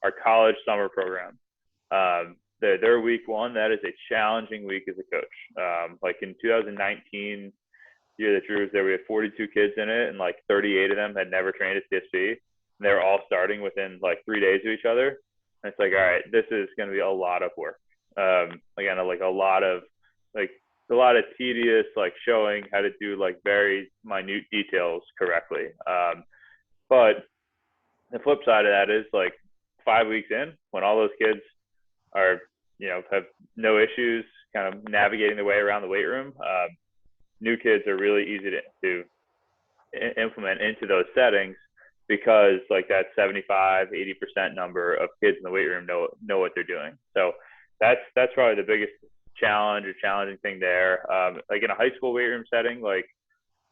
our college summer program, their week one, that is a challenging week as a coach. Like in 2019, year that Drew was there, we had 42 kids in it, and like 38 of them had never trained at CSP. And they were all starting within like 3 days of each other. And it's like, all right, this is going to be a lot of work. Again, like a lot of tedious, like showing how to do like very minute details correctly. But the flip side of that is like 5 weeks in, when all those kids are, have no issues kind of navigating their way around the weight room, new kids are really easy to implement into those settings, because like that 75-80% number of kids in the weight room know what they're doing. So that's probably the biggest challenge or challenging thing there. Like in a high school weight room setting, like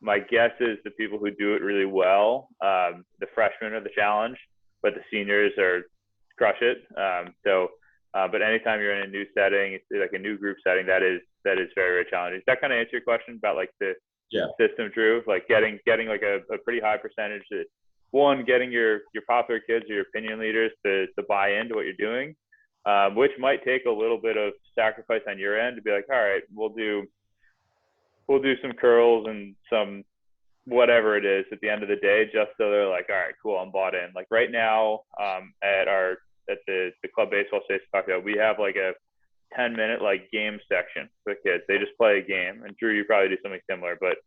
my guess is the people who do it really well, the freshmen are the challenge, but the seniors crush it. But anytime you're in a new setting, it's like a new group setting, that is very, very challenging. Does that kind of answer your question about like the system, Drew? Like getting like a pretty high percentage that, one, getting your popular kids or your opinion leaders to buy into what you're doing, which might take a little bit of sacrifice on your end to be like, all right, we'll do some curls and some whatever it is at the end of the day, just so they're like, all right, cool, I'm bought in. Like right now, at the club baseball station we have like a 10-minute like game section for the kids. They just play a game. And Drew, you probably do something similar, but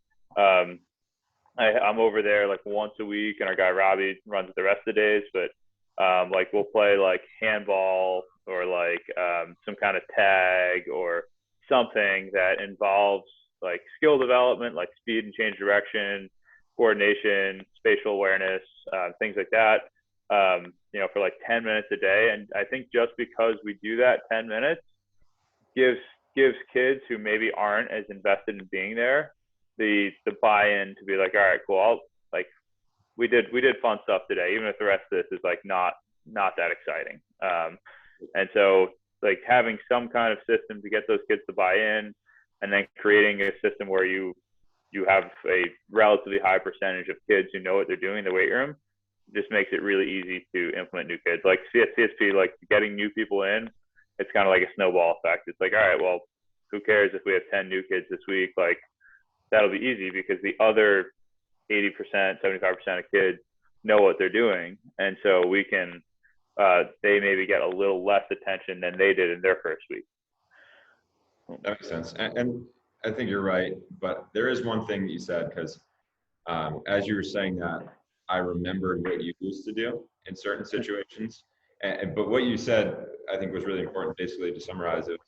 I'm over there like once a week, and our guy Robbie runs it the rest of the days. But like we'll play like handball or like some kind of tag or something that involves like skill development, like speed and change direction, coordination, spatial awareness, things like that. For like 10 minutes a day. And I think just because we do that 10 minutes gives kids who maybe aren't as invested in being there the buy-in to be like, all right, cool, we did fun stuff today, even if the rest of this is like not that exciting. And so like having some kind of system to get those kids to buy in, and then creating a system where you have a relatively high percentage of kids who know what they're doing in the weight room, just makes it really easy to implement new kids. Like CSP, like getting new people in, it's kind of like a snowball effect. It's like, all right, well, who cares if we have 10 new kids this week? Like that'll be easy, because the other 80%, 75% of kids know what they're doing. And so we can, they maybe get a little less attention than they did in their first week. That makes sense. And I think you're right, but there is one thing that you said, because as you were saying that, I remembered what you used to do in certain situations. But what you said, I think, was really important. Basically, to summarize it,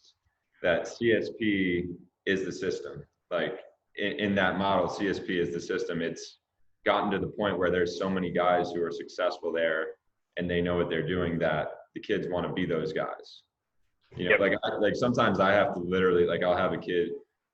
that CSP is the system. Like in that model, CSP is the system. It's gotten to the point where there's so many guys who are successful there, and they know what they're doing, that the kids want to be those guys. You know, Yep. like sometimes I have to literally, like, I'll have a kid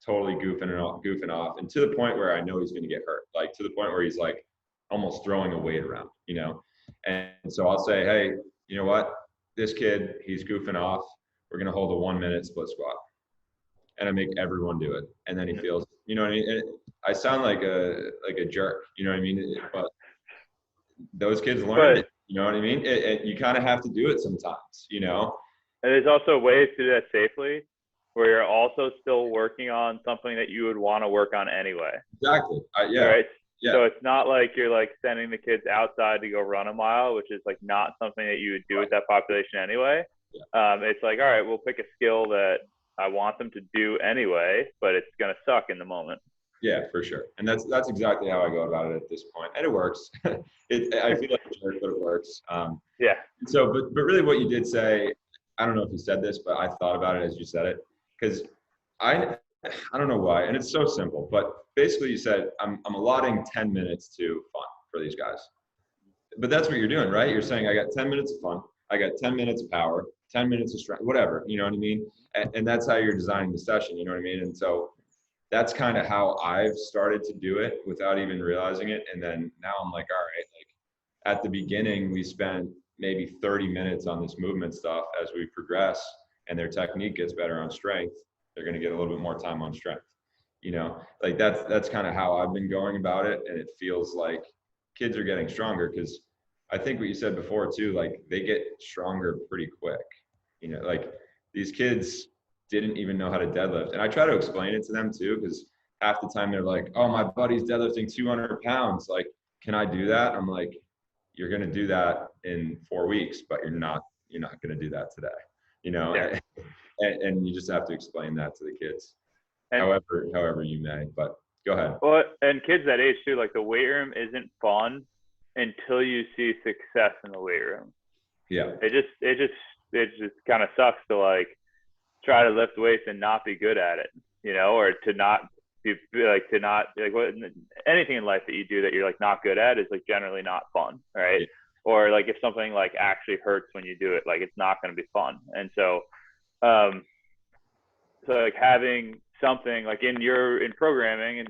totally goofing off, and to the point where I know he's going to get hurt, like to the point where he's like almost throwing a weight around, you know. And so I'll say, hey, you know what, this kid, he's goofing off. We're going to hold a 1 minute split squat, and I make everyone do it. And then he feels, you know what I mean? I sound like a jerk, you know what I mean? But those kids learn it, you know what I mean? You kind of have to do it sometimes, you know? And there's also ways to do that safely where you're also still working on something that you would want to work on anyway. Exactly. Yeah. Right. Yeah. So it's not like you're like sending the kids outside to go run a mile, which is like not something that you would do with that population anyway. Yeah. It's like, all right, we'll pick a skill that I want them to do anyway, but it's going to suck in the moment. Yeah, for sure. And that's exactly how I go about it at this point. And it works. I feel like a jerk, but it works. Yeah. So, but really what you did say, I don't know if you said this, but I thought about it as you said it, because I don't know why, and it's so simple, but basically you said, I'm allotting 10 minutes to fun for these guys. But that's what you're doing, right? You're saying, I got 10 minutes of fun, I got 10 minutes of power, 10 minutes of strength, whatever, you know what I mean? And that's how you're designing the session, you know what I mean? And so that's kind of how I've started to do it without even realizing it. And then now I'm like, all right, like at the beginning, we spent maybe 30 minutes on this movement stuff. As we progress and their technique gets better on strength, they're going to get a little bit more time on strength. You know, like that's kind of how I've been going about it. And it feels like kids are getting stronger, because I think what you said before too, like they get stronger pretty quick. You know, like these kids didn't even know how to deadlift. And I try to explain it to them too, because half the time they're like, oh, my buddy's deadlifting 200 pounds. Like, can I do that? I'm like, you're going to do that in 4 weeks, but you're not going to do that today, you know? Yeah. And you just have to explain that to the kids, And, however you may, but go ahead. Well, and kids that age too, like the weight room isn't fun until you see success in the weight room. Yeah. It just kind of sucks to like try to lift weights and not be good at it, you know, or to not be like, anything in life that you do that you're like not good at is like generally not fun, right? Yeah. Or like if something like actually hurts when you do it, like it's not going to be fun. And so like having something like in programming, and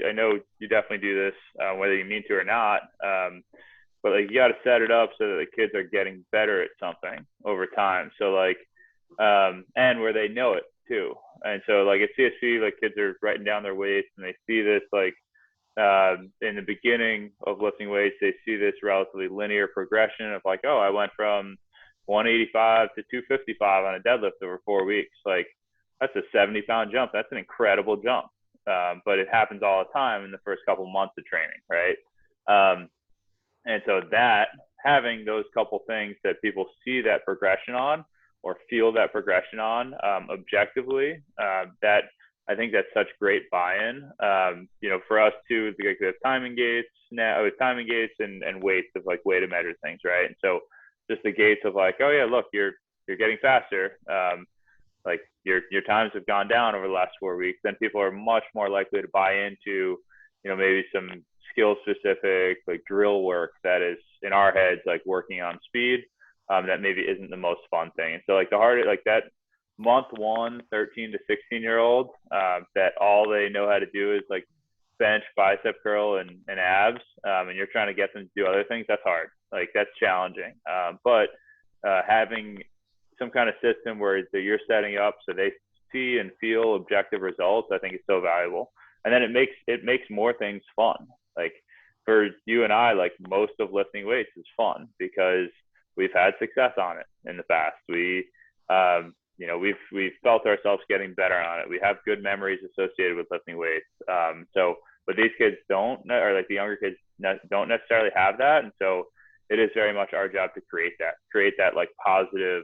I know you definitely do this, whether you mean to or not, but like you got to set it up so that the kids are getting better at something over time. So like, and where they know it too. And so like at CSC, like kids are writing down their weights and they see this like in the beginning of lifting weights, they see this relatively linear progression of like, oh, I went from 185 to 255 on a deadlift over 4 weeks. Like that's a 70-pound jump. That's an incredible jump. But it happens all the time in the first couple months of training, right? And so that having those couple things that people see that progression on or feel that progression on objectively, that I think that's such great buy-in. You know, for us too, like the timing gates now, with timing gates and weights of like way to measure things, right? And so just the gates of like, oh yeah, look, you're getting faster. Like your times have gone down over the last 4 weeks. Then people are much more likely to buy into, you know, maybe some skill specific like drill work that is in our heads like working on speed. That maybe isn't the most fun thing. And so like like that month one 13 to 16-year-old that all they know how to do is like bench, bicep curl and abs, and you're trying to get them to do other things, that's hard. Like that's challenging. But having some kind of system where you're setting up so they see and feel objective results, I think is so valuable. And then it makes more things fun. Like for you and I, like most of lifting weights is fun because we've had success on it in the past. We, you know, we've felt ourselves getting better on it. We have good memories associated with lifting weights. But these kids don't, or like the younger kids don't necessarily have that. And so it is very much our job to create that like positive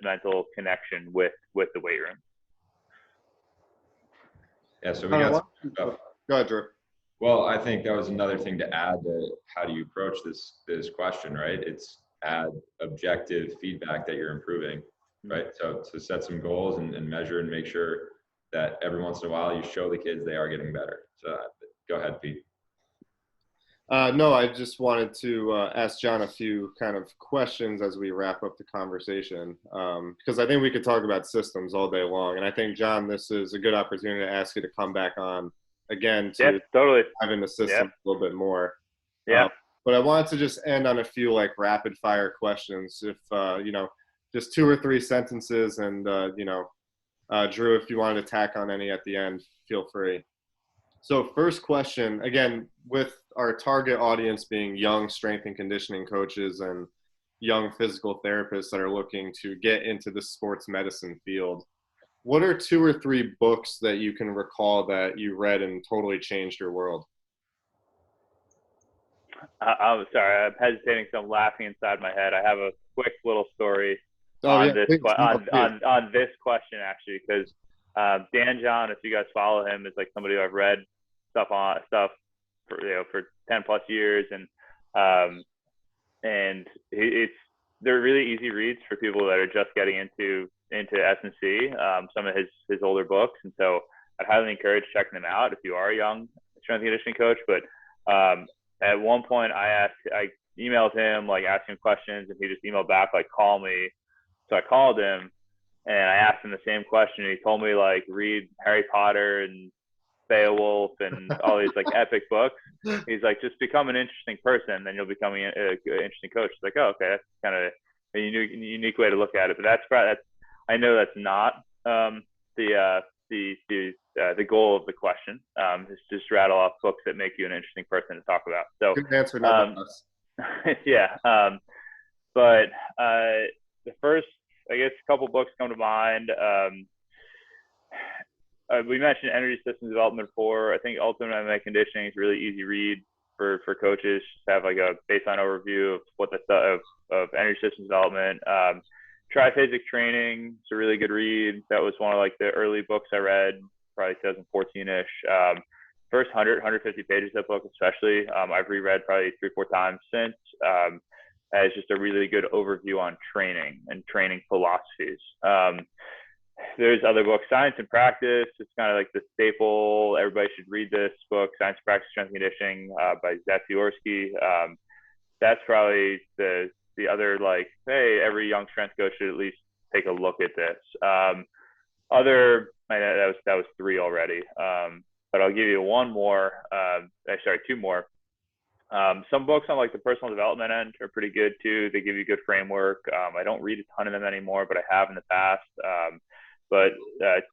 mental connection with the weight room. Yeah. So we got some stuff. Go ahead, Drew. Well, I think that was another thing to add to how do you approach this question, right? It's add objective feedback that you're improving, right? So to set some goals and measure and make sure that every once in a while you show the kids they are getting better. So go ahead, Pete. No, I just wanted to ask John a few kind of questions as we wrap up the conversation, because I think we could talk about systems all day long. And I think, John, this is a good opportunity to ask you to come back on again Yeah, to totally. dive into Yeah. systems a little bit more. Yeah. But I wanted to just end on a few like rapid fire questions. If, just 2 or 3 sentences, and, Drew, if you wanted to tack on any at the end, feel free. So first question, again, with our target audience being young strength and conditioning coaches and young physical therapists that are looking to get into the sports medicine field, what are 2 or 3 books that you can recall that you read and totally changed your world? I'm sorry, I'm hesitating, so I'm laughing inside my head. I have a quick little story Oh yeah, on this please. No, please. on this question actually, because Dan John, if you guys follow him, is like somebody who I've read stuff for 10 plus years, and it's they're really easy reads for people that are just getting into S&C, some of his older books, and so I'd highly encourage checking them out if you are a young strength and conditioning coach. But at one point I emailed him like asking questions, and he just emailed back like, call me. So I called him and I asked him the same question. He told me like read Harry Potter and Beowulf and all these like epic books. He's like, just become an interesting person, then you'll become an interesting coach. It's like, oh, okay, that's kind of a unique way to look at it. But I know that's not the goal of the question. It's just rattle off books that make you an interesting person to talk about. So Good answer, nonetheless. yeah. But the first, I guess, couple books come to mind. We mentioned energy system development before. I think Ultimate MMA Conditioning is a really easy read for coaches to have like a baseline overview of what of energy system development. Triphasic Training is a really good read. That was one of like the early books I read, probably 2014-ish. First 150 pages of that book, especially, I've reread probably 3-4 times since, as just a really good overview on training and training philosophies. There's other books, Science and Practice. It's kind of like the staple. Everybody should read this book, Science and Practice Strength and Conditioning by Zatsiorsky. That's probably the other like, hey, every young strength coach should at least take a look at this. That was 3 already. But I'll give you one more. Sorry, 2 more. Some books on like the personal development end are pretty good too. They give you good framework. I don't read a ton of them anymore, but I have in the past. But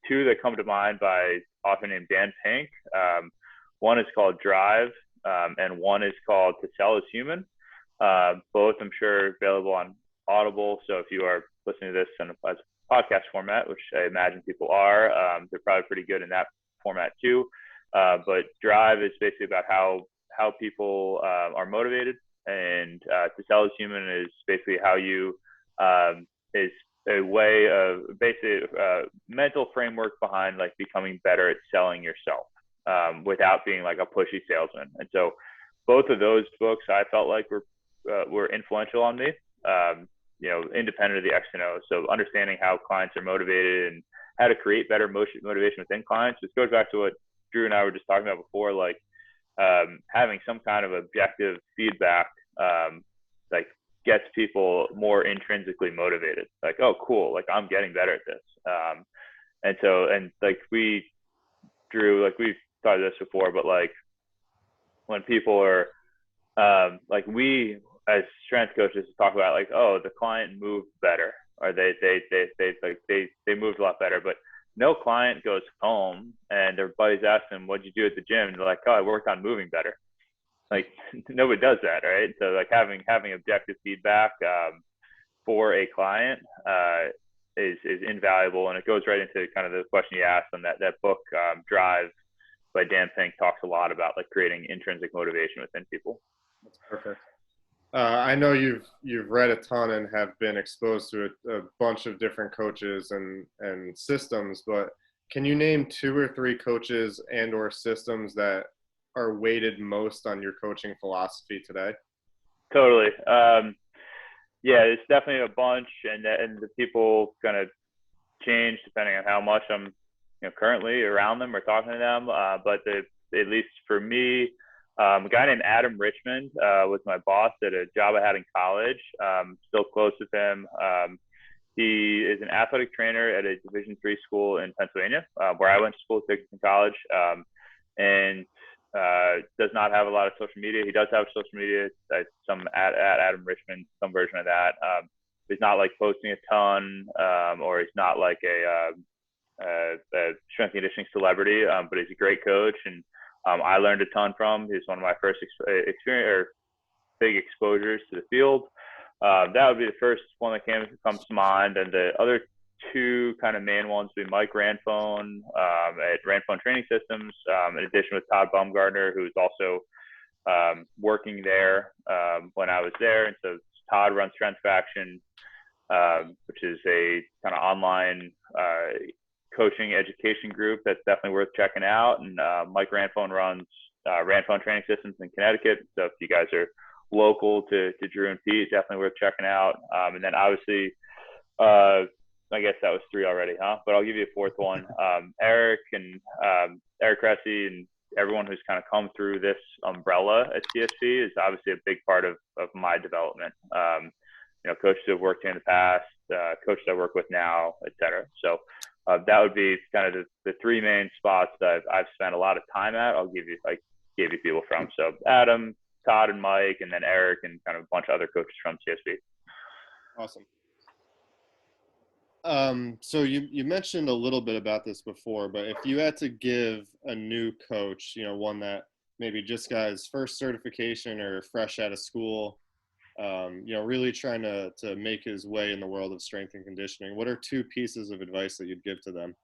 2 that come to mind by an author named Dan Pink. One is called Drive, and one is called To Sell is Human. Both, I'm sure, available on Audible. So if you are listening to this as a podcast format, which I imagine people are, they're probably pretty good in that format too. But Drive is basically about how people are motivated, and To Sell is Human is basically how you is a way of basically mental framework behind like becoming better at selling yourself without being like a pushy salesman. And so both of those books I felt like were influential on me, independent of the X and O. So understanding how clients are motivated and how to create better motivation within clients. This goes back to what Drew and I were just talking about before, like having some kind of objective feedback, like gets people more intrinsically motivated. Like, oh, cool, like I'm getting better at this. And like Drew, like we've talked this before, but like when people are like we as strength coaches talk about like, oh, the client moved better, or they moved a lot better, but no client goes home and their buddies ask them, what'd you do at the gym? And they're like, oh, I worked on moving better. Like nobody does that, right? So like having objective feedback for a client is invaluable, and it goes right into kind of the question you asked on that book, Drive by Dan Pink, talks a lot about like creating intrinsic motivation within people. That's perfect. I know you've read a ton and have been exposed to a bunch of different coaches and systems, but can you name 2 or 3 coaches and or systems that are weighted most on your coaching philosophy today? Totally. Yeah, it's definitely a bunch, and the people kind of change depending on how much I'm currently around them or talking to them. But at least for me, A guy named Adam Richmond was my boss at a job I had in college. Still close with him. He is an athletic trainer at a Division III school in Pennsylvania, where I went to school, Dickinson College, and does not have a lot of social media. He does have social media, some at Adam Richmond, some version of that. He's not like posting a ton, or he's not like a strength and conditioning celebrity, but he's a great coach, and I learned a ton from. He's one of my first experience or big exposures to the field. That would be the first one that comes to mind, and the other two kind of main ones would be Mike Ranfone at Ranfone Training Systems, in addition with Todd Baumgartner, who was also working there when I was there. And so Todd runs Strength Faction, which is a kind of online coaching education group that's definitely worth checking out. And Mike Ranfone runs Ranfone Training Systems in Connecticut. So if you guys are local to Drew and Pete, definitely worth checking out. And then obviously, I guess that was three already, huh? But I'll give you a fourth one. Eric and Eric Cressey and everyone who's kind of come through this umbrella at CSP is obviously a big part of my development. Coaches who have worked here in the past, coaches I work with now, et cetera. So that would be kind of the three main spots that I've spent a lot of time at. I gave you people from. So Adam, Todd, and Mike, and then Eric, and kind of a bunch of other coaches from CSP. Awesome. So you mentioned a little bit about this before, but if you had to give a new coach, one that maybe just got his first certification or fresh out of school, really trying to make his way in the world of strength and conditioning, what are two pieces of advice that you'd give to them?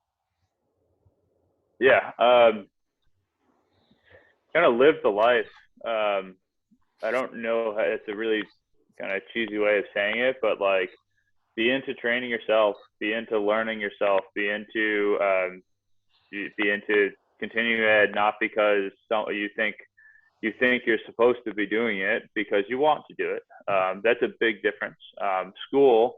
Yeah. Kind of live the life. I don't know how, it's a really kind of cheesy way of saying it, but like, be into training yourself, be into learning yourself, be into continuing ed, not because you think you're supposed to be doing it, because you want to do it. That's a big difference. School,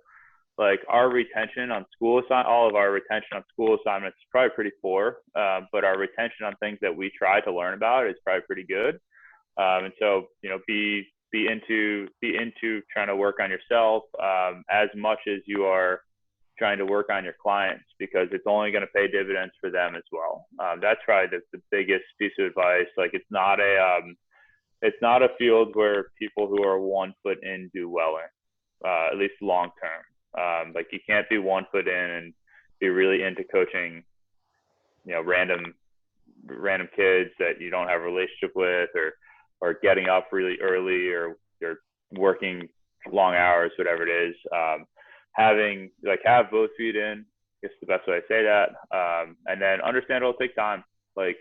like our retention on school all of our retention on school assignments is probably pretty poor, but our retention on things that we try to learn about is probably pretty good. And so, be into trying to work on yourself as much as you are trying to work on your clients, because it's only going to pay dividends for them as well. That's probably the biggest piece of advice. Like, it's not a field where people who are 1 foot in do well in, at least long term. Like, you can't be 1 foot in and be really into coaching, random kids that you don't have a relationship with, or getting up really early, or you're working long hours, whatever it is. Have both feet in, I guess the best way to say that. And then understand it'll take time. Like,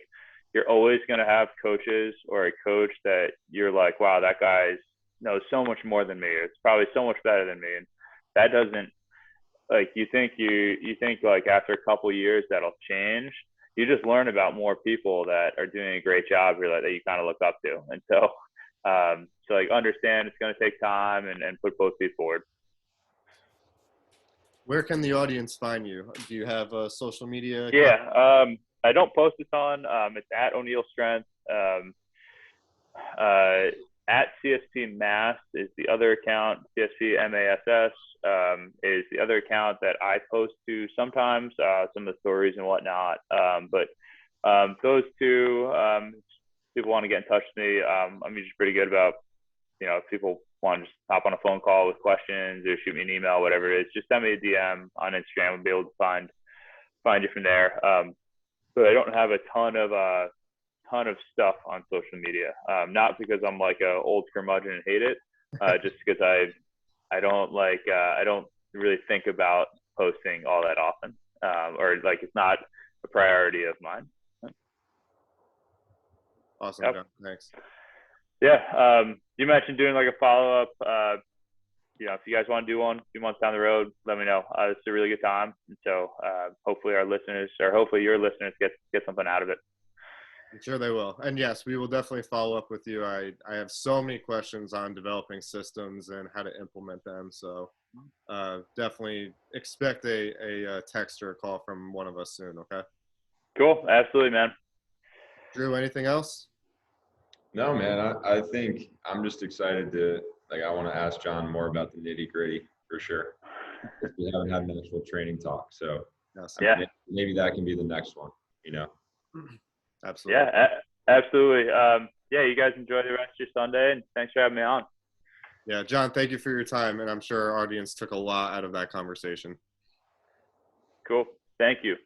you're always going to have coaches or a coach that you're like, wow, that guy knows so much more than me. It's probably so much better than me. And that doesn't, like, you think like after a couple of years that'll change. You just learn about more people that are doing a great job here, that you kind of look up to. And so, like, understand it's going to take time, and put both feet forward. Where can the audience find you? Do you have a social media? Yeah. I don't post a ton. It's at O'Neill Strength. At CSP Mass is the other account. CSP MASS is the other account that I post to sometimes, some of the stories and whatnot. But those two, people want to get in touch with me. I'm usually pretty good about, if people want to just hop on a phone call with questions or shoot me an email, whatever it is, just send me a DM on Instagram. I'll be able to find you from there. But I don't have a ton of stuff on social media. Not because I'm like a old curmudgeon and hate it, just because I don't really think about posting all that often, or like, it's not a priority of mine. Awesome. Yep. John. Thanks. Yeah. You mentioned doing like a follow-up. If you guys want to do one a few months down the road, let me know. It's a really good time. And so hopefully our listeners, or hopefully your listeners, get something out of it. I'm sure they will. And yes, we will definitely follow up with you. I have so many questions on developing systems and how to implement them. So definitely expect a text or a call from one of us soon. Okay. Cool. Absolutely, man. Drew, anything else? No, man, I think I'm just excited I want to ask John more about the nitty gritty for sure. We haven't had an actual training talk. So Yes. Yeah. maybe that can be the next one, Absolutely. Yeah, absolutely. Yeah, you guys enjoy the rest of your Sunday, and thanks for having me on. Yeah, John, thank you for your time. And I'm sure our audience took a lot out of that conversation. Cool. Thank you.